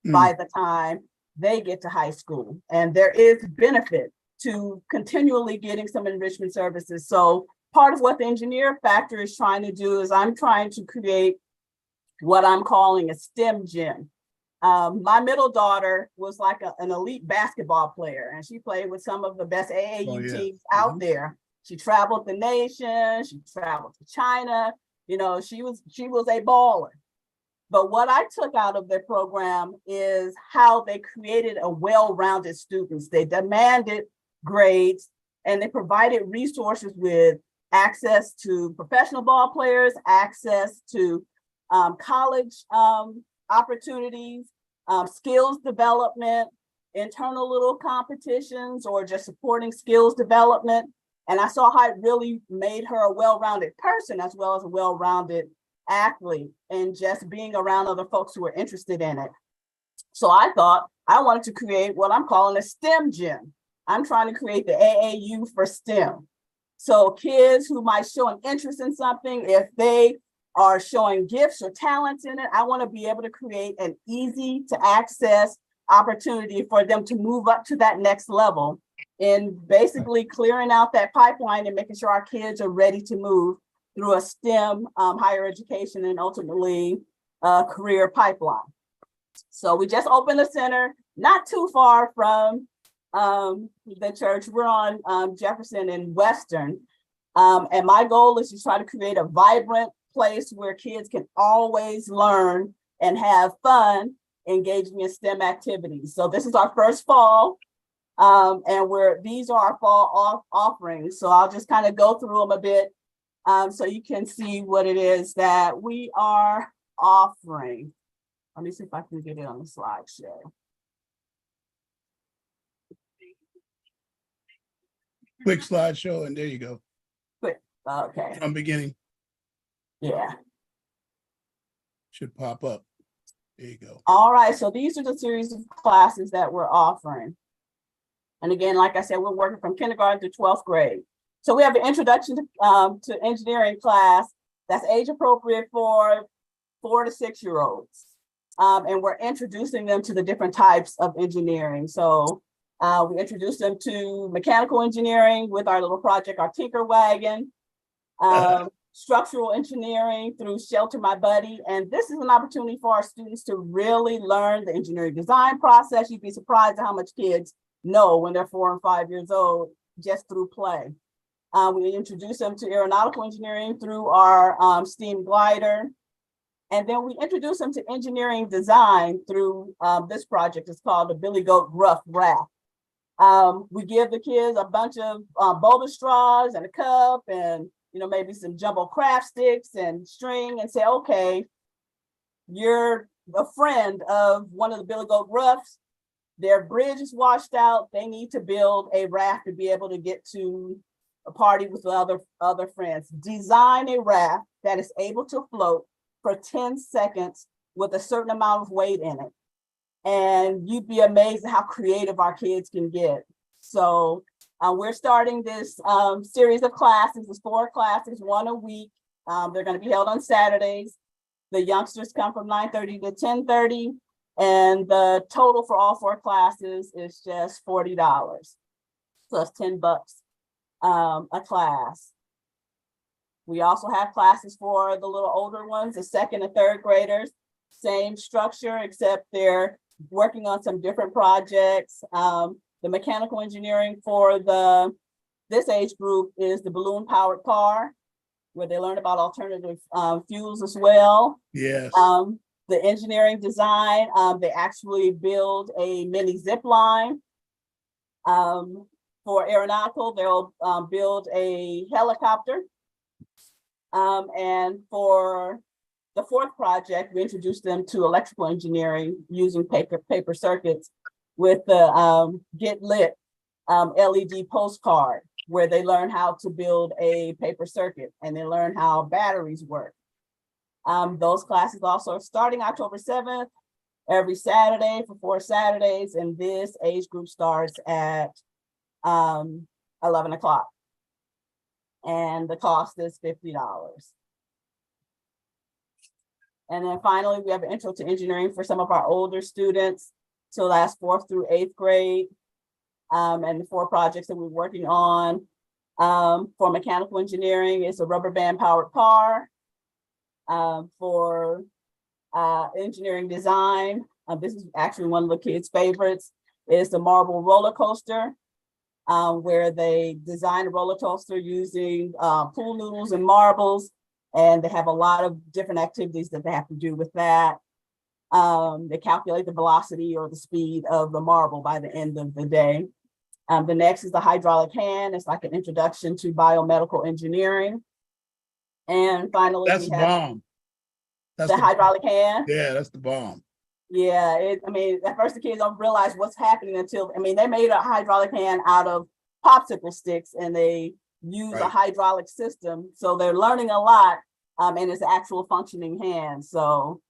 by the time they get to high school. And there is benefit to continually getting some enrichment services. So part of what the Engineer Factory is trying to do is I'm trying to create what I'm calling a STEM gym. My middle daughter was like an elite basketball player, and she played with some of the best AAU teams out there. She traveled the nation, she traveled to China, you know, she was a baller. But what I took out of their program is how they created a well-rounded students. They demanded grades, and they provided resources with access to professional ball players, access to college opportunities, skills development, internal little competitions, or just supporting skills development. And I saw how it really made her a well-rounded person as well as a well-rounded athlete, and just being around other folks who are interested in it. So I thought I wanted to create what I'm calling a STEM gym. I'm trying to create the AAU for STEM. So kids who might show an interest in something, if they are showing gifts or talents in it, I want to be able to create an easy to access opportunity for them to move up to that next level, and basically clearing out that pipeline and making sure our kids are ready to move through a STEM higher education and ultimately career pipeline. So we just opened a center not too far from the church. We're on Jefferson and Western. And my goal is to try to create a vibrant place where kids can always learn and have fun engaging in STEM activities. So this is our first fall, and these are our fall offerings. So I'll just kind of go through them a bit so you can see what it is that we are offering. Let me see if I can get it on the slideshow. Quick slideshow, and there you go. Quick, okay. From beginning. Yeah. Should pop up. There you go. All right, so these are the series of classes that we're offering. And again, like I said, we're working from kindergarten to 12th grade. So we have an introduction to engineering class that's age appropriate for 4 to 6 year olds. And we're introducing them to the different types of engineering. So we introduced them to mechanical engineering with our little project, our Tinker Wagon, structural engineering through Shelter My Buddy. And this is an opportunity for our students to really learn the engineering design process. You'd be surprised at how much kids know when they're 4 and 5 years old, just through play. We introduce them to aeronautical engineering through our STEAM glider. And then we introduce them to engineering design through this project. It's called the Billy Goat Gruff Raft. We give the kids a bunch of boulder straws and a cup and maybe some jumbo craft sticks and string and say, okay, you're a friend of one of the Billy Goat Gruffs. Their bridge is washed out. They need to build a raft to be able to get to a party with other friends. Design a raft that is able to float for 10 seconds with a certain amount of weight in it. And you'd be amazed at how creative our kids can get. So we're starting this series of classes. It's 4 classes, 1 a week. They're going to be held on Saturdays. The youngsters come from 9:30 to 10:30. And the total for all 4 classes is just $40 plus $10 a class. We also have classes for the little older ones, the 2nd and 3rd graders. Same structure, except they're working on some different projects. The mechanical engineering for this age group is the balloon powered car, where they learn about alternative fuels as well. Yes. The engineering design, they actually build a mini zip line. For aeronautical, they'll build a helicopter. And for the 4th project, we introduced them to electrical engineering using paper circuits with the Get Lit LED postcard, where they learn how to build a paper circuit and they learn how batteries work. Those classes also are starting October 7th, every Saturday for 4 Saturdays, and this age group starts at 11 o'clock. And the cost is $50. And then finally, we have an intro to engineering for some of our older students. So that's 4th through 8th grade. And the 4 projects that we're working on for mechanical engineering is a rubber band powered car. For engineering design, this is actually one of the kids' favorites, is the marble roller coaster, where they design a roller coaster using pool noodles and marbles, and they have a lot of different activities that they have to do with that. They calculate the velocity or the speed of the marble by the end of the day. The next is the hydraulic hand. It's like an introduction to biomedical engineering. And finally, That's we have bomb. That's the hydraulic hand. Yeah, that's the bomb. Yeah, at first the kids don't realize what's happening until, they made a hydraulic hand out of popsicle sticks and they use a hydraulic system. So they're learning a lot, and it's an actual functioning hand. So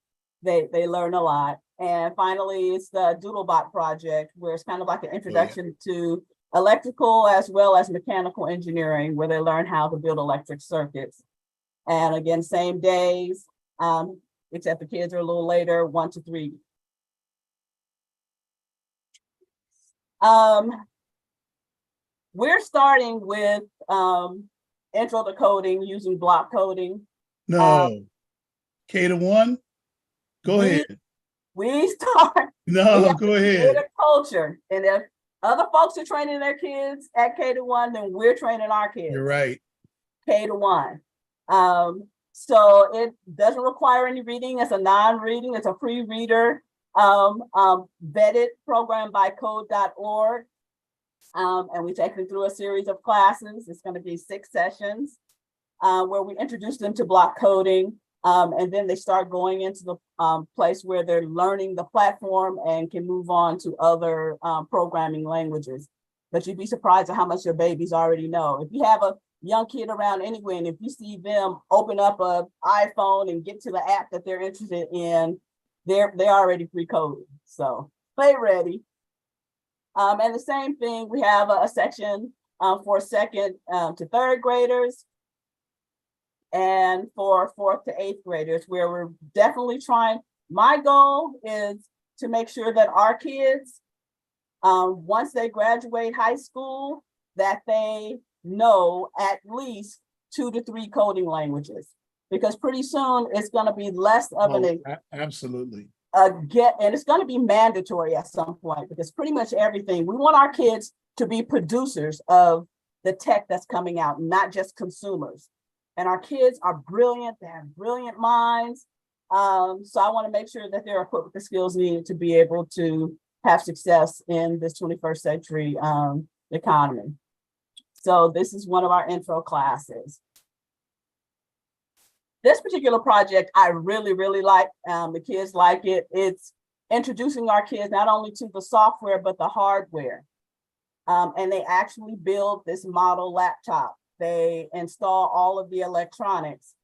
they learn a lot. And finally, it's the Doodlebot project, where it's kind of like an introduction to electrical as well as mechanical engineering, where they learn how to build electric circuits. And again, same days, except the kids are a little later, 1 to 3. We're starting with intro to coding using block coding. No. K-1? Go ahead. We start. No, go ahead. Culture. And if other folks are training their kids at K-1, then we're training our kids. You're right. K-1. So it doesn't require any reading. It's a non-reading. It's a free reader vetted program by code.org. And we take them through a series of classes. It's going to be 6 sessions where we introduce them to block coding. And then they start going into the place where they're learning the platform and can move on to other programming languages. But you'd be surprised at how much your babies already know. If you have a young kid around anyway. And if you see them open up a iPhone and get to the app that they're interested in, they're already pre-coded. So play ready. And the same thing, we have a section for second to third graders and for fourth to eighth graders, where we're definitely trying. My goal is to make sure that our kids, once they graduate high school, that they know at least 2 to 3 coding languages, because pretty soon it's going to be less of absolutely. And it's going to be mandatory at some point, because pretty much everything, we want our kids to be producers of the tech that's coming out, not just consumers. And our kids are brilliant, they have brilliant minds. So I want to make sure that they're equipped with the skills needed to be able to have success in this 21st century economy. So this is one of our intro classes. This particular project, I really, really like. The kids like it. It's introducing our kids not only to the software, but the hardware. And they actually build this model laptop. They install all of the electronics.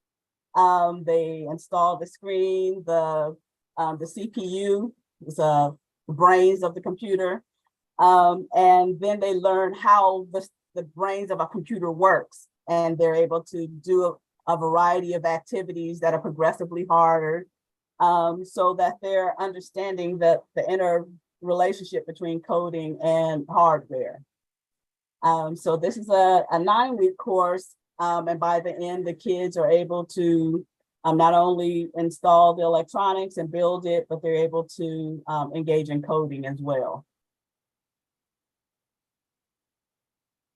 They install the screen, the CPU, the brains of the computer. And then they learn how the brains of a computer works. And they're able to do a variety of activities that are progressively harder, so that they're understanding the inner relationship between coding and hardware. So this is a 9-week course, and by the end, the kids are able to not only install the electronics and build it, but they're able to engage in coding as well.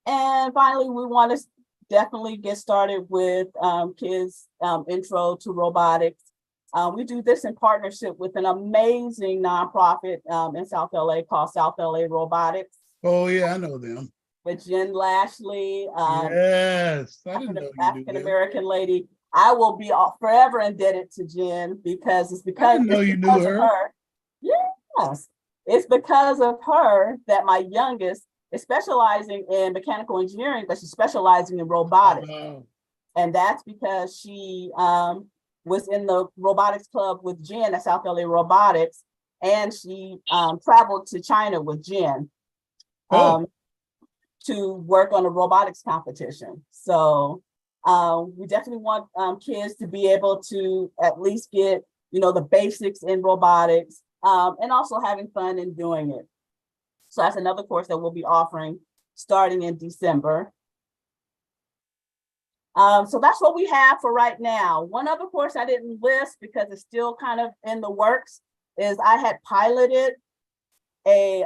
And finally, we want to definitely get started with kids' intro to robotics. We do this in partnership with an amazing nonprofit in South LA called South LA Robotics. Oh yeah, I know them. With Jen Lashley, yes, African-American lady. I will be forever indebted to Jen, because it's because, I didn't know you knew her. Yes, it's because of her that my youngest is specializing in mechanical engineering, but she's specializing in robotics. And that's because she was in the robotics club with Jen at South LA Robotics, and she traveled to China with Jen to work on a robotics competition. So we definitely want kids to be able to at least get, the basics in robotics, and also having fun in doing it. So that's another course that we'll be offering starting in December. So that's what we have for right now. One other course I didn't list because it's still kind of in the works is I had piloted a,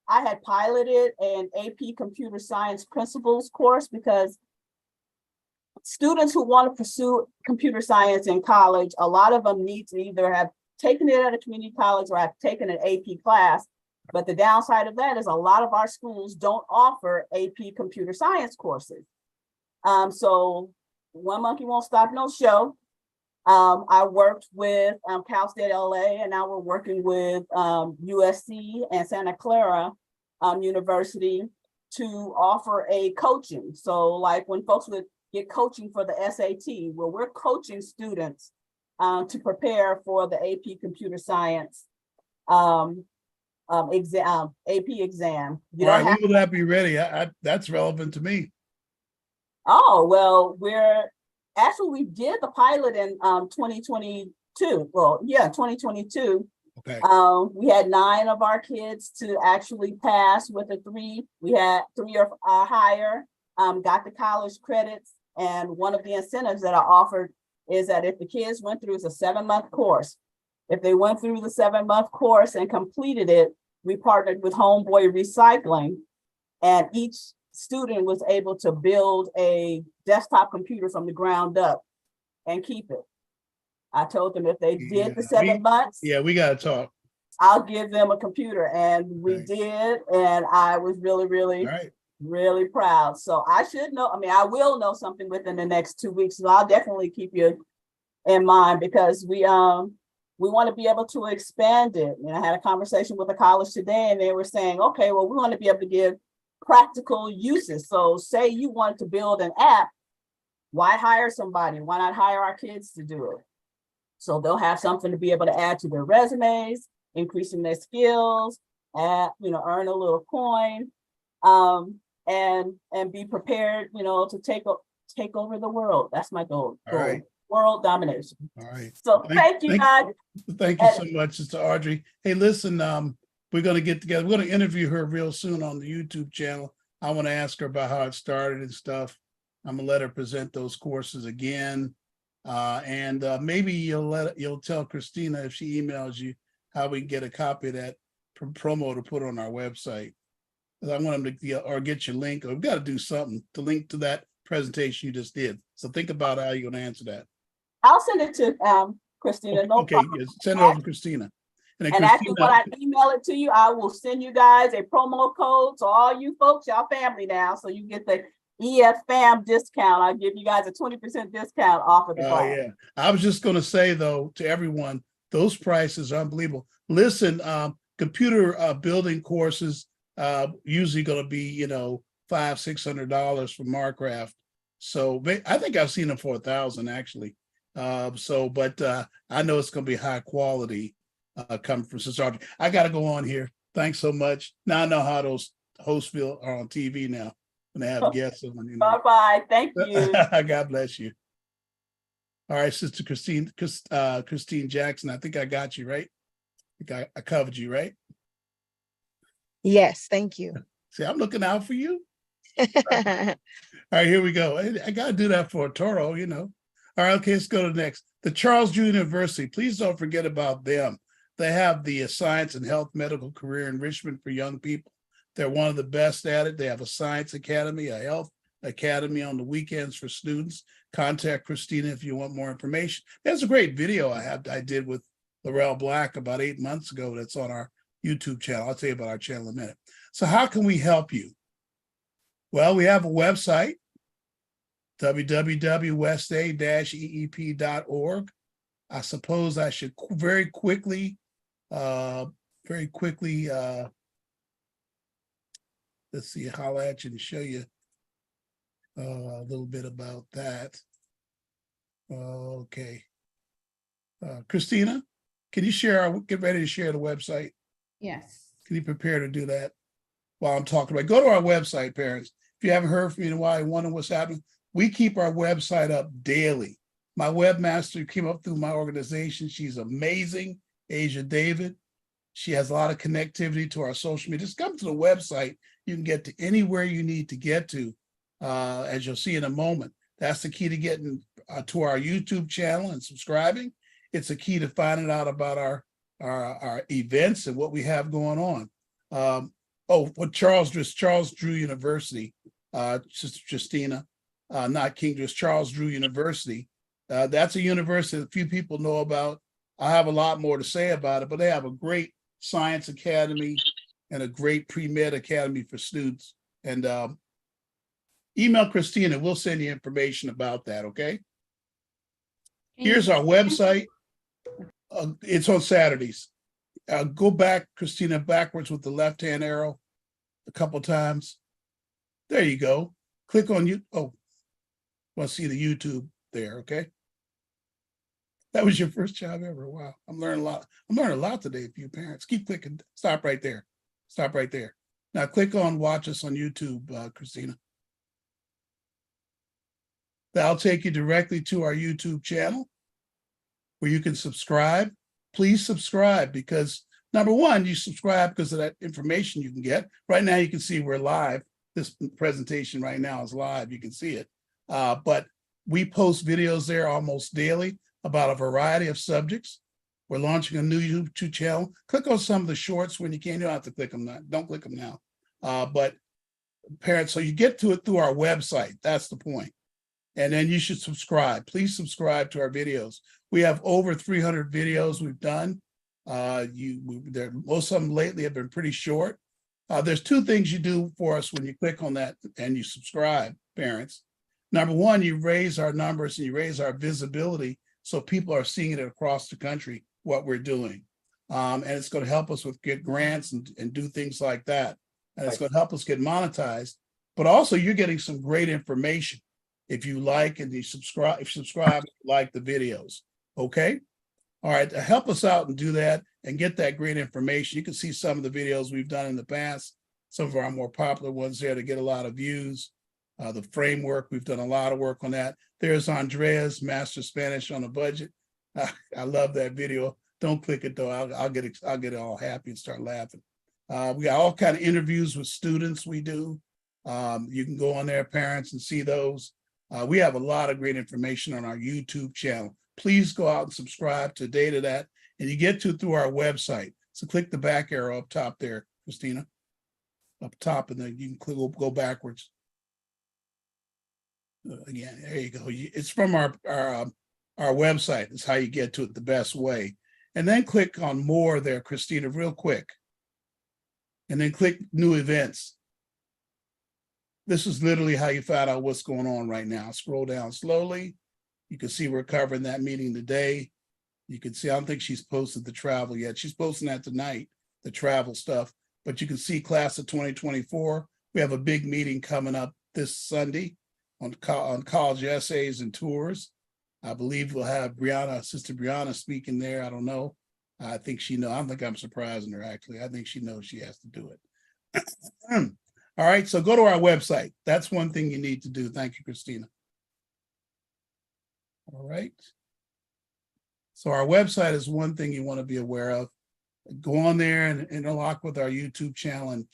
I had piloted an AP Computer Science Principles course, because students who want to pursue computer science in college, a lot of them need to either have taken it at a community college or have taken an AP class. But the downside of that is a lot of our schools don't offer AP computer science courses. So one monkey won't stop no show. I worked with Cal State LA, and now we're working with USC and Santa Clara University to offer a coaching. So like when folks would get coaching for the SAT, well, we're coaching students to prepare for the AP Computer Science AP exam. All right, when will that be ready? That's relevant to me. Oh, well, we did the pilot in 2022. Well, yeah, 2022. Okay. We had 9 of our kids to actually pass with a 3. We had 3 or higher, got the college credits. And one of the incentives that I offered is that if the kids went through, it's a 7-month course. If they went through the 7-month course and completed it, we partnered with Homeboy Recycling, and each student was able to build a desktop computer from the ground up and keep it. I told them if they did the 7 months, we got to talk. I'll give them a computer, and we did, and I was really, really, really proud. So I should know, I will know something within the next 2 weeks. So I'll definitely keep you in mind, because we want to be able to expand it. And I had a conversation with a college today, and they were saying, okay, well, we want to be able to give practical uses. So say you want to build an app, why hire somebody? Why not hire our kids to do it? So they'll have something to be able to add to their resumes, increasing their skills, and earn a little coin, and be prepared, to take over the world. That's my goal. All right. World domination. All right. So thank you guys. Thank you so much, Sister Audrey. Hey, listen, we're going to get together. We're going to interview her real soon on the YouTube channel. I want to ask her about how it started and stuff. I'm gonna let her present those courses again. And maybe you'll tell Christina if she emails you how we can get a copy of that promo to put on our website. I want them to get your link, or we've got to do something to link to that presentation you just did. So think about how you're going to answer that. I'll send it to Christina. No okay, problem. yes, send it over to Christina. And actually, when I email it to you, I will send you guys a promo code. So all you folks, y'all family now, so you get the EF fam discount. I'll give you guys a 20% discount off of the class. Yeah, I was just going to say though to everyone, those prices are unbelievable. Listen, computer building courses usually going to be $500-600 for Marcraft. So I think I've seen them for $1,000 actually. But I know it's going to be high quality coming from Sister Audrey. I got to go on here. Thanks so much. Now I know how those hosts feel are on TV now when they have guests on. Bye-bye. Thank you. God bless you. All right, Sister Christine Jackson, I think I got you, right? I covered you, right? Yes, thank you. See, I'm looking out for you. All right, here we go. I got to do that for a Toro, All right, okay, let's go to the next. The Charles Drew University. Please don't forget about them. They have the Science and Health Medical Career Enrichment for young people. They're one of the best at it. They have a science academy, a health academy on the weekends for students. Contact Christina if you want more information. There's a great video I did with Laurel Black about 8 months ago that's on our YouTube channel. I'll tell you about our channel in a minute. So how can we help you? Well, we have a website, www.westa-eep.org. I suppose I should very quickly, let's see, holla at you and show you a little bit about that. Okay. Christina, can you get ready to share the website? Yes. Can you prepare to do that while I'm talking about? Go to our website, parents. If you haven't heard from me in a while, you wonder what's happening, we keep our website up daily. My webmaster came up through my organization. She's amazing, Asia David. She has a lot of connectivity to our social media. Just come to the website. You can get to anywhere you need to get to, as you'll see in a moment. That's the key to getting to our YouTube channel and subscribing. It's a key to finding out about our events and what we have going on. What Charles Drew University, Sister Justina, not King, just Charles Drew University. That's a university that few people know about. I have a lot more to say about it, but they have a great science academy and a great pre-med academy for students. And email Christina, we'll send you information about that, okay? Here's our website. It's on Saturdays. Go back, Christina, backwards with the left-hand arrow a couple times. There you go. Click on you. Oh, want to see the YouTube there, okay? That was your first job ever. Wow, I'm learning a lot. I'm learning a lot today for you parents. Keep clicking. Stop right there. Stop right there. Now click on watch us on YouTube, Christina. That'll take you directly to our YouTube channel where you can subscribe. Please subscribe because number one, you subscribe because of that information you can get. Right now, you can see we're live. This presentation right now is live. You can see it. But we post videos there almost daily about a variety of subjects. We're launching a new YouTube channel. Click on some of the shorts when you can. You don't have to click them now. Don't click them now. But parents, so you get to it through our website. That's the point. And then you should subscribe. Please subscribe to our videos. We have over 300 videos we've done. Most of them lately have been pretty short. There's two things you do for us when you click on that and you subscribe, parents. Number one, you raise our numbers and you raise our visibility so people are seeing it across the country, what we're doing. And it's going to help us with get grants and do things like that. and it's going to help us get monetized. But also, you're getting some great information if you like and you subscribe. If you subscribe, like the videos. Okay. All right. To help us out and do that and get that great information, you can see some of the videos we've done in the past. Some of our more popular ones there to get a lot of views. The framework, we've done a lot of work on that. There's Andrea's Master Spanish on a Budget. I love that video. Don't click it though. I'll get all happy and start laughing. We got all kind of interviews with students we do. You can go on there, parents, and see those. We have a lot of great information on our YouTube channel. Please go out and subscribe today to that. And you get to it through our website. So click the back arrow up top there, Christina. Up top, and then you can click, go backwards. Again, there you go. It's from our website. It's how you get to it the best way. And then click on more there, Christina, real quick. And then click new events. This is literally how you find out what's going on right now. Scroll down slowly. You can see we're covering that meeting today. You can see, I don't think she's posted the travel yet. She's posting that tonight, the travel stuff. But you can see class of 2024. We have a big meeting coming up this Sunday on college essays and tours. I believe we'll have Sister Brianna speaking there. I don't know. I think she knows. I don't think I'm surprising her, actually. I think she knows she has to do it. All right, so go to our website. That's one thing you need to do. Thank you, Christina. All right. So our website is one thing you want to be aware of. Go on there and interlock with our YouTube channel and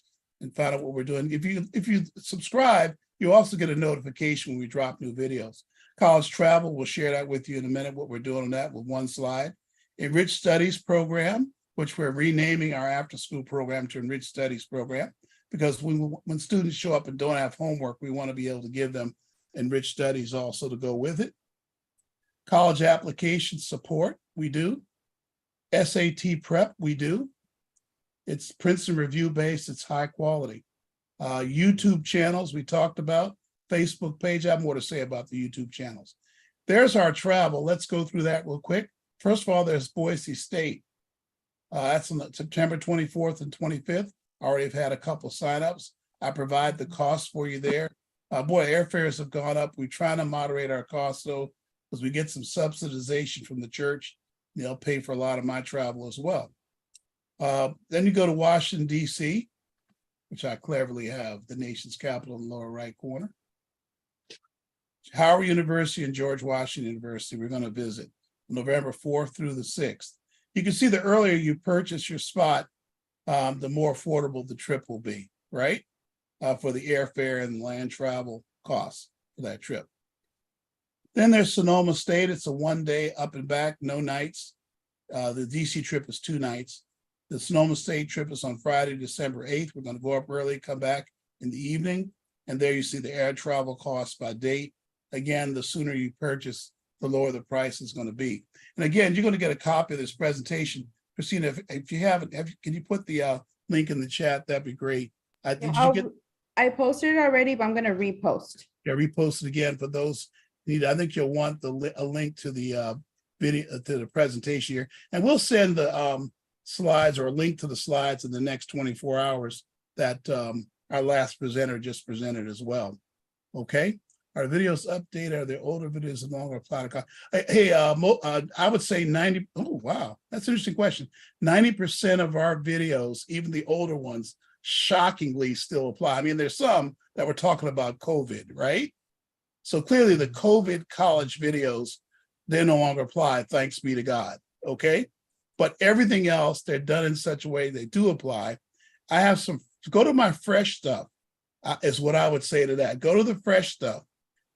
find out what we're doing. If you subscribe, you also get a notification when we drop new videos. College Travel, we'll share that with you in a minute, what we're doing on that with one slide. Enriched Studies program, which we're renaming our after-school program to Enriched Studies program, because when students show up and don't have homework, we want to be able to give them Enriched Studies also to go with it. College application support, we do. SAT prep, we do. It's Princeton review based, it's high quality. YouTube channels, we talked about. Facebook page, I have more to say about the YouTube channels. There's our travel. Let's go through that real quick. First of all, there's Boise State. That's on September 24th and 25th. Already have had a couple signups. I provide the costs for you there. Boy, airfares have gone up. We're trying to moderate our costs though, because we get some subsidization from the church. They'll pay for a lot of my travel as well. Then you go to Washington, D.C., which I cleverly have, the nation's capital in the lower right corner. Howard University and George Washington University, we're going to visit November 4th through the 6th. You can see the earlier you purchase your spot, the more affordable the trip will be, right? For the airfare and land travel costs for that trip. Then there's Sonoma State. It's a 1 day up and back, no nights. The DC trip is 2 nights. The Sonoma State trip is on Friday, December 8th. We're going to go up early, come back in the evening. And there you see the air travel costs by date. Again, the sooner you purchase, the lower the price is going to be. And again, you're going to get a copy of this presentation. Christina, if you haven't, can you put the link in the chat? That'd be great. I posted it already, but I'm going to repost. Yeah, repost it again for those who need. I think you'll want a link to the video, to the presentation here. And we'll send the slides or a link to the slides in the next 24 hours that our last presenter just presented as well. Okay. Our videos updated? Are there older videos and longer apply to? Hey, I would say 90. Oh, wow. That's an interesting question. 90% of our videos, even the older ones, shockingly still apply. I mean, there's some that we're talking about COVID, right? So clearly the COVID college videos, they no longer apply, thanks be to God, okay? But everything else, they're done in such a way they do apply. I have some, go to my fresh stuff, is what I would say to that. Go to the fresh stuff.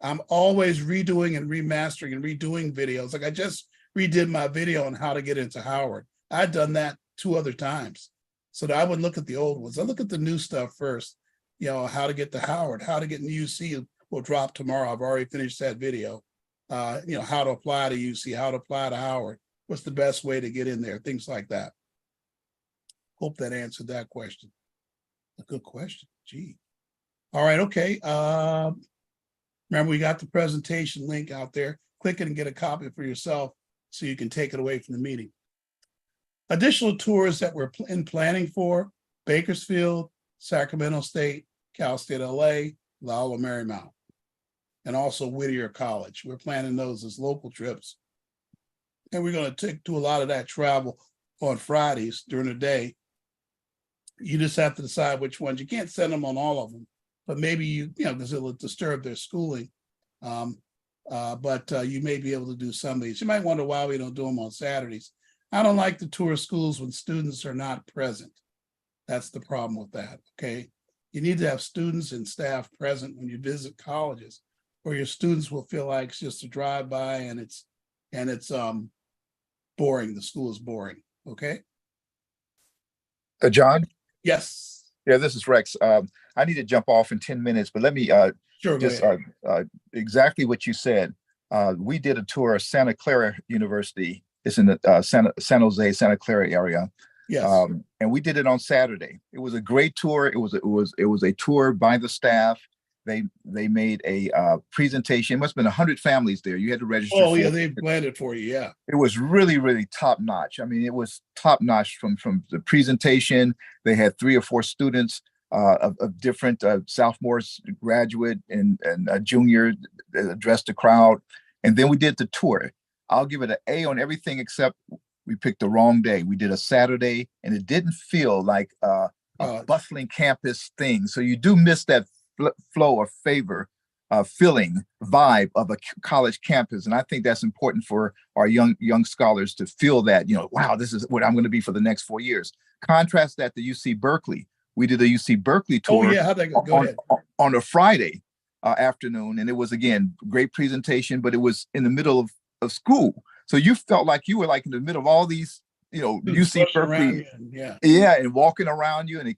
I'm always redoing and remastering and redoing videos. Like I just redid my video on how to get into Howard. I'd done that 2 other times. So that I would look at the old ones. I look at the new stuff first, you know, how to get to Howard, how to get in UC will drop tomorrow. I've already finished that video. You know, how to apply to UC, how to apply to Howard. What's the best way to get in there? Things like that. Hope that answered that question. A good question. Gee. All right. Okay. Remember, we got the presentation link out there. Click it and get a copy for yourself so you can take it away from the meeting. Additional tours that we're in planning for: Bakersfield, Sacramento State, Cal State LA, Loyola Marymount, and also Whittier College. We're planning those as local trips. And we're going to do a lot of that travel on Fridays during the day. You just have to decide which ones. You can't send them on all of them, but maybe you know, because it'll disturb their schooling. But you may be able to do some of these. You might wonder why we don't do them on Saturdays. I don't like to tour schools when students are not present. That's the problem with that, okay? You need to have students and staff present when you visit colleges, or your students will feel like it's just a drive-by and it's boring. The school is boring, okay? John? Yes. Yeah, this is Rex. I need to jump off in 10 minutes, but let me Sure, just exactly what you said. We did a tour of Santa Clara University. It's in the San Jose, Santa Clara area. Yes. And we did it on Saturday. It was a great tour. It was a tour by the staff. They made a presentation. It must have been 100 families there. You had to register. Oh, yeah, they planned it for you. Yeah. It was really, really top notch. I mean, it was top notch from the presentation. They had 3 or 4 students of different sophomores, graduate, and junior addressed the crowd. And then we did the tour. I'll give it an A on everything except we picked the wrong day. We did a Saturday, and it didn't feel like a bustling campus thing. So you do miss that flow or favor feeling vibe of a college campus. And I think that's important for our young scholars to feel that, you know, wow, this is what I'm going to be for the next 4 years. Contrast that to UC Berkeley. We did a UC Berkeley tour. Oh, yeah, how'd that go? Go ahead. On a Friday afternoon. And it was, again, great presentation, but it was in the middle of school. So you felt like you were like in the middle of all these, you know, UC Berkeley. Yeah, and walking around you, and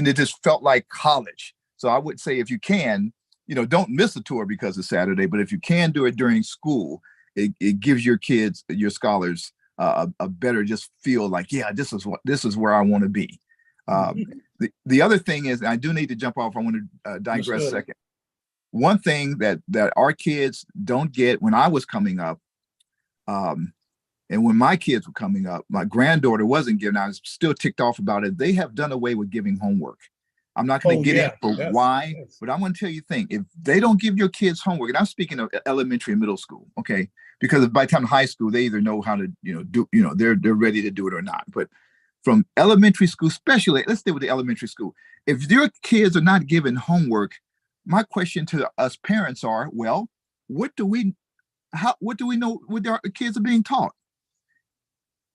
it just felt like college. So I would say, if you can, you know, don't miss a tour because it's Saturday, but if you can do it during school, it gives your kids, your scholars, a better just feel like, yeah, this is where I want to be. The other thing is, I do need to jump off. I want to digress a second. One thing that our kids don't get when I was coming up, and when my kids were coming up, my granddaughter wasn't given. I was still ticked off about it. They have done away with giving homework. I'm not going to get into why, but I'm going to tell you a thing. If they don't give your kids homework, and I'm speaking of elementary and middle school, okay? Because by the time high school, they either know how to, they're ready to do it or not. But from elementary school, especially, let's stay with the elementary school. If your kids are not given homework, my question to us parents are, well, what do we know what our kids are being taught?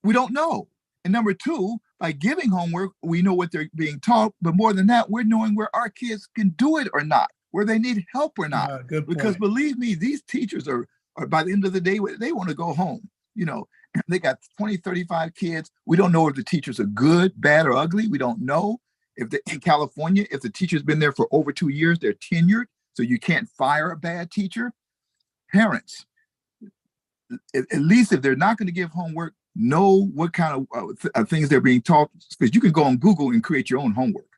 We don't know. And number 2, by giving homework, we know what they're being taught, but more than that, we're knowing where our kids can do it or not, where they need help or not. Good point. Because believe me, these teachers are by the end of the day, they want to go home. You know, they got 20, 35 kids. We don't know if the teachers are good, bad, or ugly. We don't know. In California, if the teacher's been there for over 2 years, they're tenured, so you can't fire a bad teacher. Parents, at least if they're not going to give homework, know what kind of things they're being taught, because you can go on Google and create your own homework.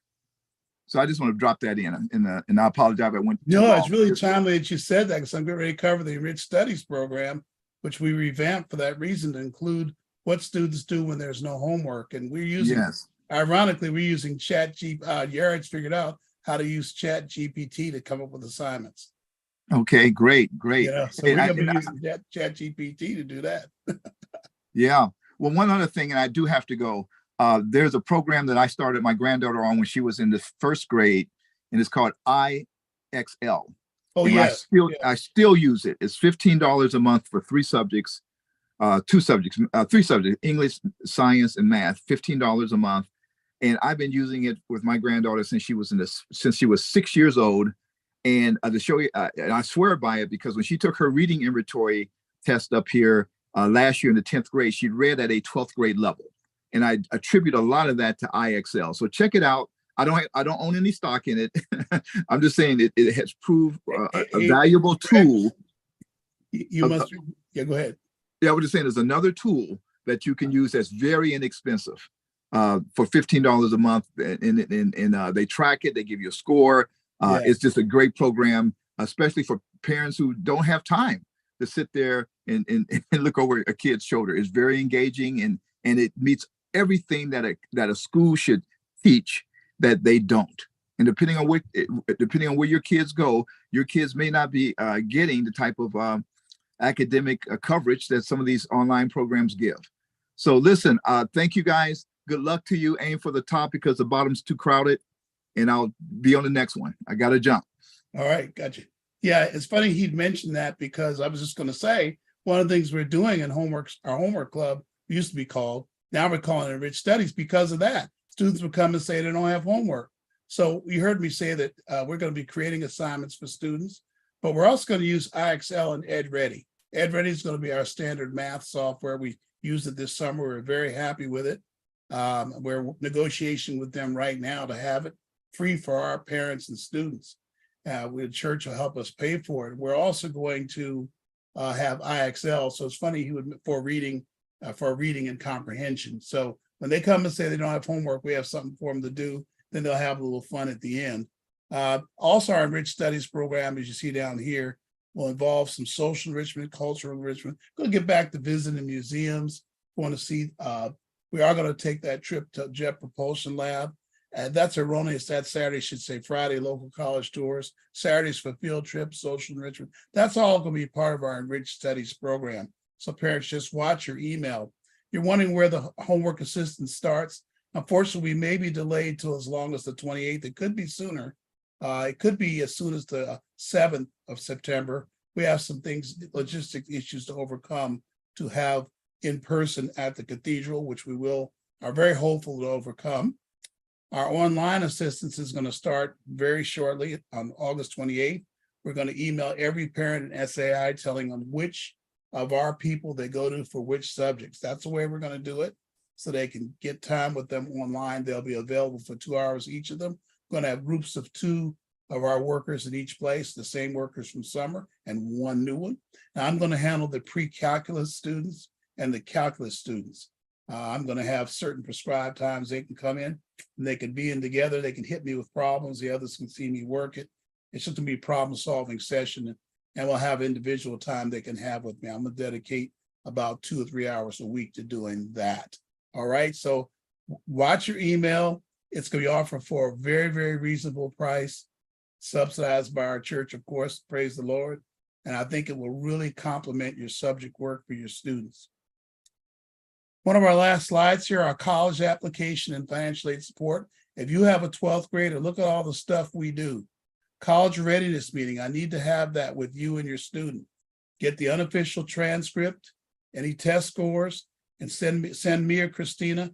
So I just want to drop that in, and I apologize. I went. No, it's really timely that you said that, because I'm getting ready to cover the Enriched Studies program, which we revamped for that reason, to include what students do when there's no homework. And we're using, ironically, we're using Yared's figured out how to use Chat GPT to come up with assignments. Okay, great. Yeah, so we're going to be using Chat GPT to do that. Yeah. Well, one other thing, and I do have to go. There's a program that I started my granddaughter on when she was in the 1st grade, and it's called IXL. Oh, and yeah. I still use it. It's $15 a month for 3 subjects, 3 subjects, English, science, and math, $15 a month. And I've been using it with my granddaughter since she was 6 years old. And to show you, and I swear by it, because when she took her reading inventory test up here last year in the 10th grade, she read at a 12th grade level. And I attribute a lot of that to IXL. So check it out. I don't own any stock in it. I'm just saying it has proved a valuable tool. You must. Yeah, go ahead. Yeah, I was just saying there's another tool that you can use that's very inexpensive for $15 a month. And they track it. They give you a score. It's just a great program, especially for parents who don't have time to sit there and look over a kid's shoulder. It's very engaging, and it meets everything that a school should teach that they don't. And depending on where your kids go, your kids may not be getting the type of academic coverage that some of these online programs give. So listen, thank you guys. Good luck to you. Aim for the top because the bottom's too crowded, and I'll be on the next one. I got to jump. All right, gotcha. Yeah, it's funny he'd mentioned that because I was just going to say one of the things we're doing in our homework club used to be called, now we're calling it Enriched Studies because of that. Students would come and say they don't have homework. So you heard me say that we're going to be creating assignments for students, but we're also going to use IXL and EdReady. EdReady is going to be our standard math software. We used it this summer. We're very happy with it. We're negotiating with them right now to have it free for our parents and students. The church will help us pay for it. We're also going to have IXL. So it's funny, for reading and comprehension. So when they come and say they don't have homework, we have something for them to do. Then they'll have a little fun at the end. Also, our Enriched Studies program, as you see down here, will involve some social enrichment, cultural enrichment. We're going to get back to visiting museums. We want to see, we are going to take that trip to Jet Propulsion Lab. That's erroneous. That Saturday should say Friday, local college tours. Saturdays for field trips, social enrichment. That's all going to be part of our Enriched Studies program. So parents, just watch your email. You're wondering where the homework assistance starts. Unfortunately, we may be delayed till as long as the 28th. It could be sooner. It could be as soon as the 7th of September. We have some things, logistic issues to overcome to have in person at the cathedral, which we are very hopeful to overcome. Our online assistance is going to start very shortly on August 28th. We're going to email every parent in SAI telling them which of our people they go to for which subjects. That's the way we're going to do it, so they can get time with them online. They'll be available for 2 hours each of them. We're going to have groups of 2 of our workers in each place, the same workers from summer and 1 new one. Now I'm going to handle the pre-calculus students and the calculus students. I'm going to have certain prescribed times they can come in and they can be in together. They can hit me with problems. The others can see me work it. It's just going to be a problem solving session, and we'll have individual time they can have with me. I'm going to dedicate about 2 or 3 hours a week to doing that. All right. So watch your email. It's going to be offered for a very, very reasonable price, subsidized by our church, of course, praise the Lord. And I think it will really complement your subject work for your students. One of our last slides here, our college application and financial aid support. If you have a 12th grader, look at all the stuff we do. College readiness meeting, I need to have that with you and your student. Get the unofficial transcript, any test scores, and send me or Christina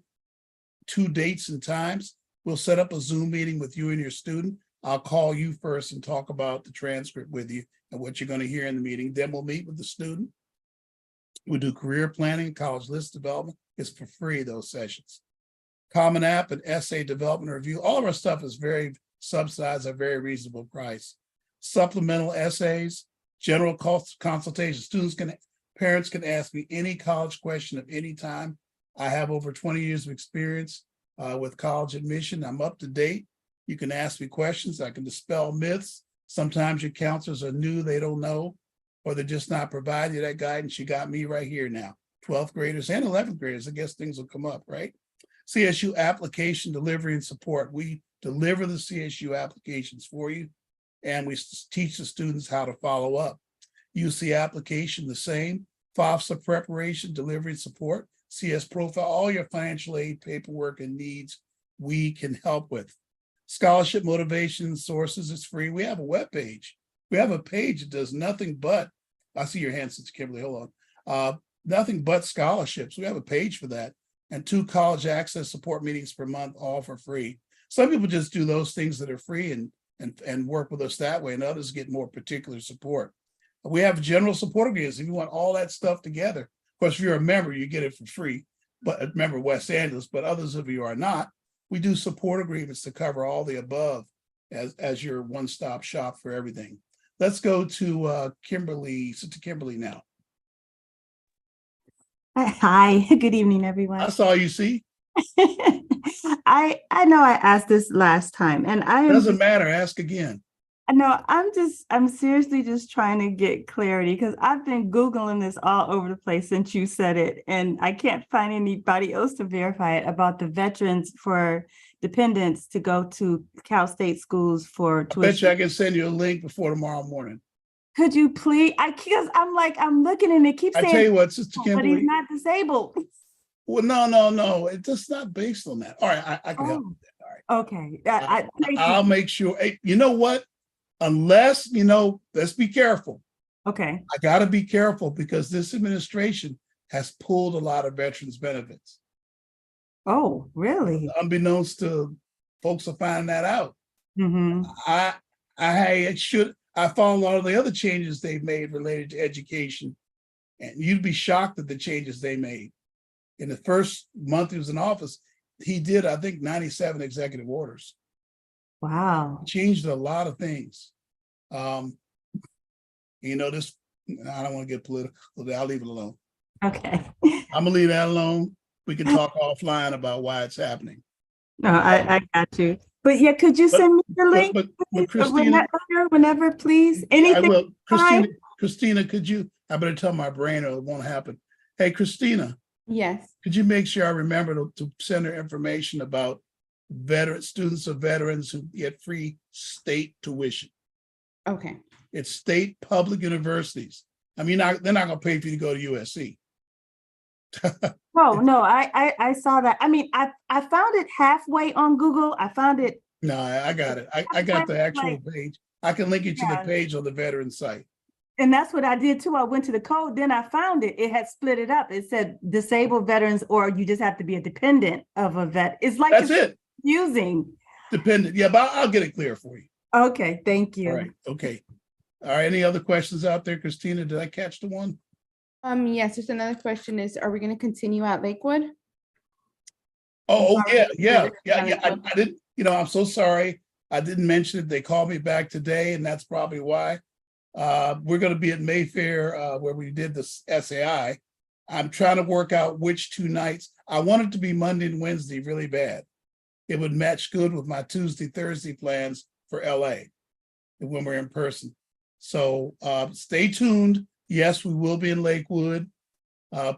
2 dates and times. We'll set up a Zoom meeting with you and your student. I'll call you first and talk about the transcript with you and what you're going to hear in the meeting. Then we'll meet with the student. We'll do career planning, college list development. It's for free, those sessions. Common App and essay development review. All of our stuff is very subsidized at a very reasonable price. Supplemental essays, general consultation. Parents can ask me any college question of any time. I have over 20 years of experience with college admission. I'm up to date. You can ask me questions. I can dispel myths. Sometimes your counselors are new, they don't know, or they're just not providing you that guidance. You got me right here now. 12th graders and 11th graders, I guess things will come up, right? CSU application delivery and support. We deliver the CSU applications for you, and we teach the students how to follow up. UC application, the same. FAFSA preparation, delivery and support. CS profile, all your financial aid paperwork and needs we can help with. Scholarship motivation sources is free. We have a web page. We have a page that does nothing but, I see your hand, Sister Kimberly, hold on. Nothing but scholarships. We have a page for that. And 2 college access support meetings per month, all for free. Some people just do those things that are free and work with us that way, and others get more particular support. We have general support agreements. If you want all that stuff together, of course, if you're a member, you get it for free. But remember, West Angeles, but others of you are not. We do support agreements to cover all the above as your one-stop shop for everything. Let's go to Kimberly, Sister Kimberly now. Hi, good evening, everyone. I saw you, see. I know I asked this last time, and Doesn't matter, ask again. No, I'm seriously just trying to get clarity because I've been Googling this all over the place since you said it, and I can't find anybody else to verify it about the veterans for dependents to go to Cal State schools for I bet tuition. you I can send you a link before tomorrow morning. Could you please? Because I'm looking and it keeps I saying, tell you what, Sister but he's Kimberly. not disabled. Well, no. It's just not based on that. All right, I can help with that. All right. Okay. I'll make sure. Hey, you know what? Unless, let's be careful. Okay. I got to be careful because this administration has pulled a lot of veterans benefits. Oh, really? Unbeknownst to folks are finding that out. Mm-hmm. I follow a lot of the other changes they've made related to education, and you'd be shocked at the changes they made. In the first month he was in office, he did, I think, 97 executive orders. Wow. Changed a lot of things. This, I don't want to get political. I'll leave it alone. Okay. I'm gonna leave that alone. We can talk offline about why it's happening. No, I got you. But yeah, could you send me the link? But Christina, whenever, please. I Anything. will. Christina, could you? I better tell my brain or it won't happen. Hey, Christina. Yes. Could you make sure I remember to send her information about students of veterans who get free state tuition? Okay. It's state public universities. I mean, they're not going to pay for you to go to USC. No, I saw that. I mean, I found it halfway on Google. I found it. No, I got it. I got the actual page. I can link you to the page on the veteran site. And that's what I did too. I went to the code, then I found it. It had split it up. It said disabled veterans, or you just have to be a dependent of a vet. It's like That's it. Confusing. Dependent. Yeah, but I'll get it clear for you. Okay, thank you. All right. Okay. All right. Any other questions out there, Christina? Did I catch the one? Yes, there's another question is, are we going to continue at Lakewood? Oh, yeah. I didn't, I'm so sorry. I didn't mention it. They called me back today, and that's probably why. We're going to be at Mayfair where we did the SAI. I'm trying to work out which 2 nights. I want it to be Monday and Wednesday really bad. It would match good with my Tuesday, Thursday plans for LA when we're in person. So stay tuned. Yes, we will be in Lakewood.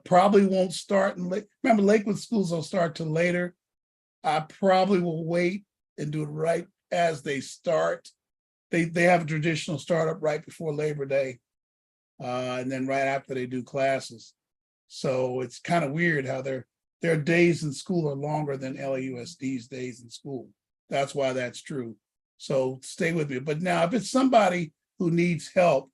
Probably won't start in remember, Lakewood schools don't start till later. I probably will wait and do it right as they start. They have a traditional startup right before Labor Day, and then right after they do classes. So it's kind of weird how their days in school are longer than LAUSD's days in school. That's why that's true. So stay with me. But now, if it's somebody who needs help,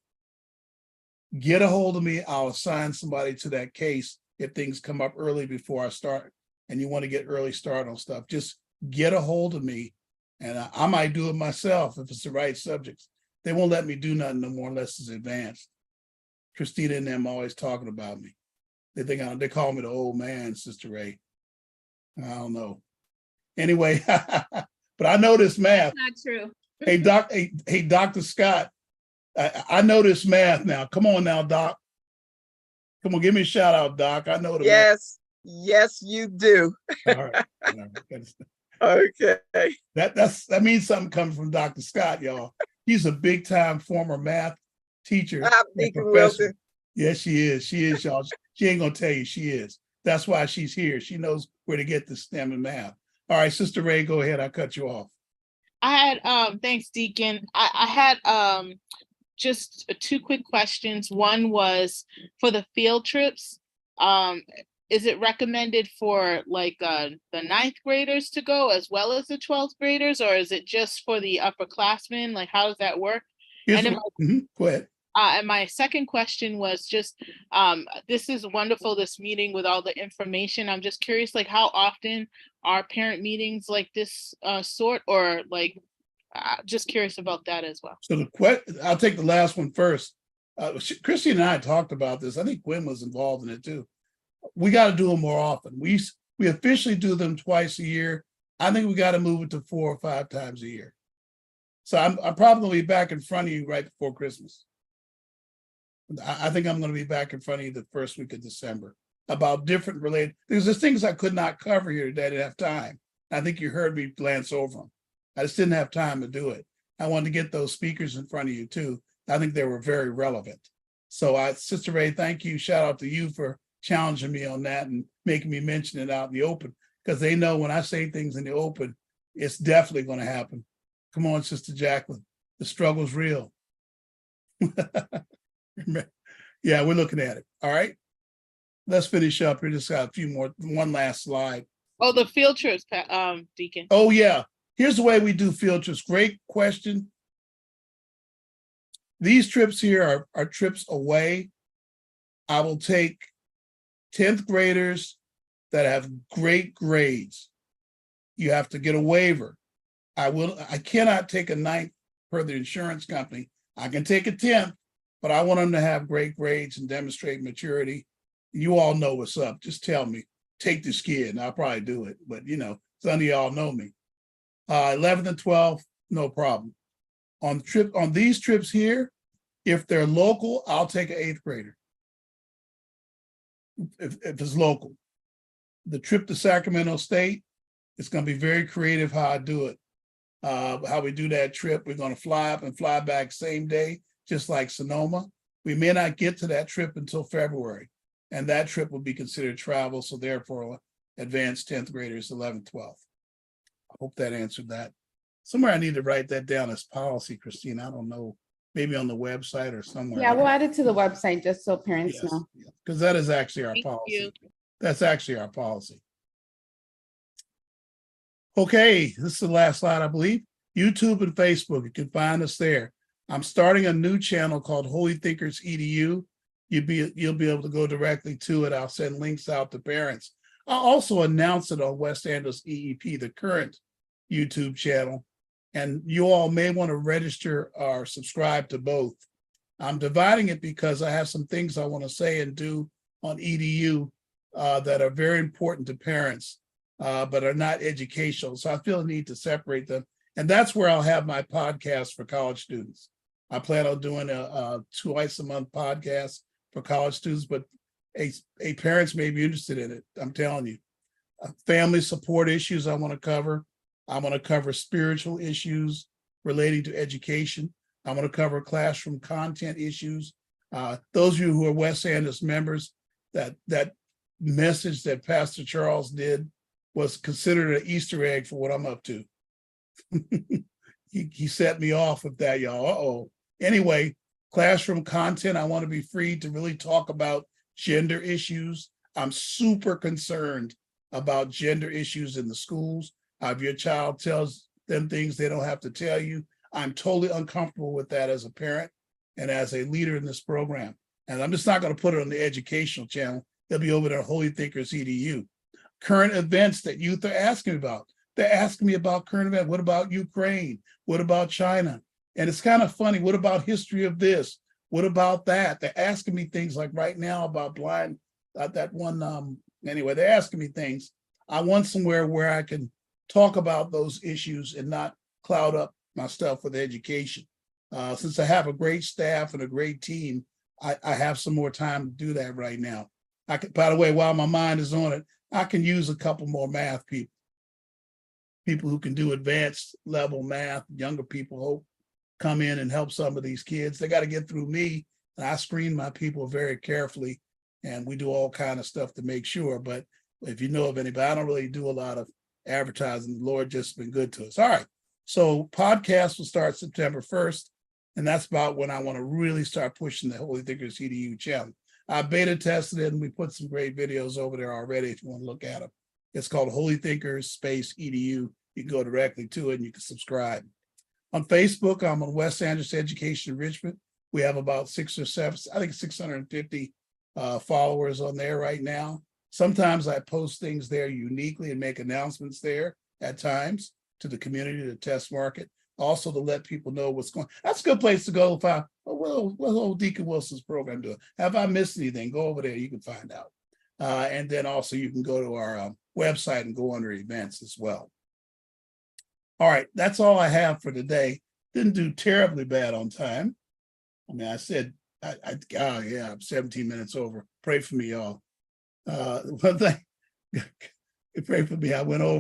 get a hold of me. I'll assign somebody to that case if things come up early before I start and you want to get early start on stuff. Just get a hold of me. And I might do it myself if it's the right subjects. They won't let me do nothing no more unless it's advanced. Christina and them always talking about me. They call me the old man, Sister Ray. I don't know. Anyway, but I know this math. Not true. Hey, Dr. Scott, I know this math now. Come on now, Doc. Come on, give me a shout out, Doc. I know the Yes, yes, you do. math. All right. Okay. That means something coming from Dr. Scott, y'all. He's a big time former math teacher. I'm Deacon Wilson. Yes, she is. She is, y'all. She ain't gonna tell you she is. That's why she's here. She knows where to get the STEM and math. All right, Sister Ray, go ahead. I cut you off. I had thanks, Deacon. I had just 2 quick questions. One was for the field trips. Is it recommended for like the 9th graders to go as well as the 12th graders, or is it just for the upperclassmen? Like, how does that work? Go ahead. And my second question was just, this is wonderful, this meeting with all the information. I'm just curious, like, how often are parent meetings like this sort, or like, just curious about that as well. So I'll take the last one first. Christy and I talked about this. I think Gwen was involved in it too. We got to do them more often. We officially do them twice a year. I think we got to move it to 4 or 5 times a year. So I'm probably going to be back in front of you right before Christmas. I think I'm going to be back in front of you the first week of December about different related. There's things I could not cover here today. I didn't have time. I think you heard me glance over them. I just didn't have time to do it. I wanted to get those speakers in front of you too. I think they were very relevant. So Sister Ray, thank you. Shout out to you for challenging me on that and making me mention it out in the open, because they know when I say things in the open, It's definitely going to happen. Come on, Sister Jacqueline. The struggle's real. Yeah, we're looking at it. All right. Let's finish up here. Just got a few more, one last slide. Oh, the field trips, Deacon. Oh, yeah. Here's the way we do field trips. Great question. These trips here are trips away. I will take 10th graders that have great grades. You have to get a waiver. I cannot take a 9th per the insurance company. I can take a 10th, but I want them to have great grades and demonstrate maturity. You all know what's up. Just tell me, take this kid, and I'll probably do it. But some of y'all know me. 11th and 12th, no problem. On these trips here, if they're local, I'll take an 8th grader. If it's local. The trip to Sacramento State, it's going to be very creative how I do it. How we do that trip, we're going to fly up and fly back same day, just like Sonoma. We may not get to that trip until February, and that trip will be considered travel, so therefore advanced 10th graders, 11th, 12th. I hope that answered that. Somewhere I need to write that down as policy, Christine. I don't know, maybe on the website or somewhere. Yeah, we'll add it to the website just so parents Yes, know. because that is actually our Thank policy. you. That's actually our policy. Okay, this is the last slide, I believe. YouTube and Facebook, you can find us there. I'm starting a new channel called Holy Thinkers EDU. You'll be able to go directly to it. I'll send links out to parents. I'll also announce it on West Angeles EEP, the current YouTube channel. And you all may want to register or subscribe to both. I'm dividing it because I have some things I want to say and do on EDU that are very important to parents, but are not educational. So I feel a need to separate them. And that's where I'll have my podcast for college students. I plan on doing a twice a month podcast for college students, but a parents may be interested in it. I'm telling you. Family support issues I want to cover. I want to cover spiritual issues relating to education. I want to cover classroom content issues. Those of you who are West Angeles members, that message that Pastor Charles did was considered an Easter egg for what I'm up to. He set me off with that, y'all. Anyway, classroom content, I want to be free to really talk about gender issues. I'm super concerned about gender issues in the schools. If your child tells them things they don't have to tell you, I'm totally uncomfortable with that as a parent and as a leader in this program. And I'm just not going to put it on the educational channel. It'll be over there, Holy Thinkers EDU. Current events that youth are asking about. They're asking me about current events. What about Ukraine? What about China? And it's kind of funny. What about history of this? What about that? They're asking me things like right now about blind, that one. Anyway, they're asking me things. I want somewhere where I can talk about those issues and not cloud up my stuff with education. Since I have a great staff and a great team, I have some more time to do that right now. By the way, while my mind is on it, I can use a couple more math people who can do advanced level math. Younger people hope come in and help some of these kids. They got to get through me, and I screen my people very carefully, and we do all kind of stuff to make sure. But if you know of anybody, I don't really do a lot of advertising. The Lord just been good to us. All right, so podcast will start September 1st, and that's about when I want to really start pushing the Holy Thinkers EDU channel. I beta tested it, and we put some great videos over there already if you want to look at them. It's called Holy Thinkers space EDU. You can go directly to it and you can subscribe. On Facebook, I'm on West Angeles Education Enrichment. We have about 6 or 7, I think 650 followers on there right now. Sometimes I post things there uniquely and make announcements there at times to the community, to test market, also to let people know what's going on. That's a good place to go. What's old Deacon Wilson's program doing? Have I missed anything? Go over there, you can find out. And then also you can go to our website and go under events as well. All right, that's all I have for today. Didn't do terribly bad on time. I mean, I said, I'm 17 minutes over. Pray for me, y'all. One thing, pray for me. I went over.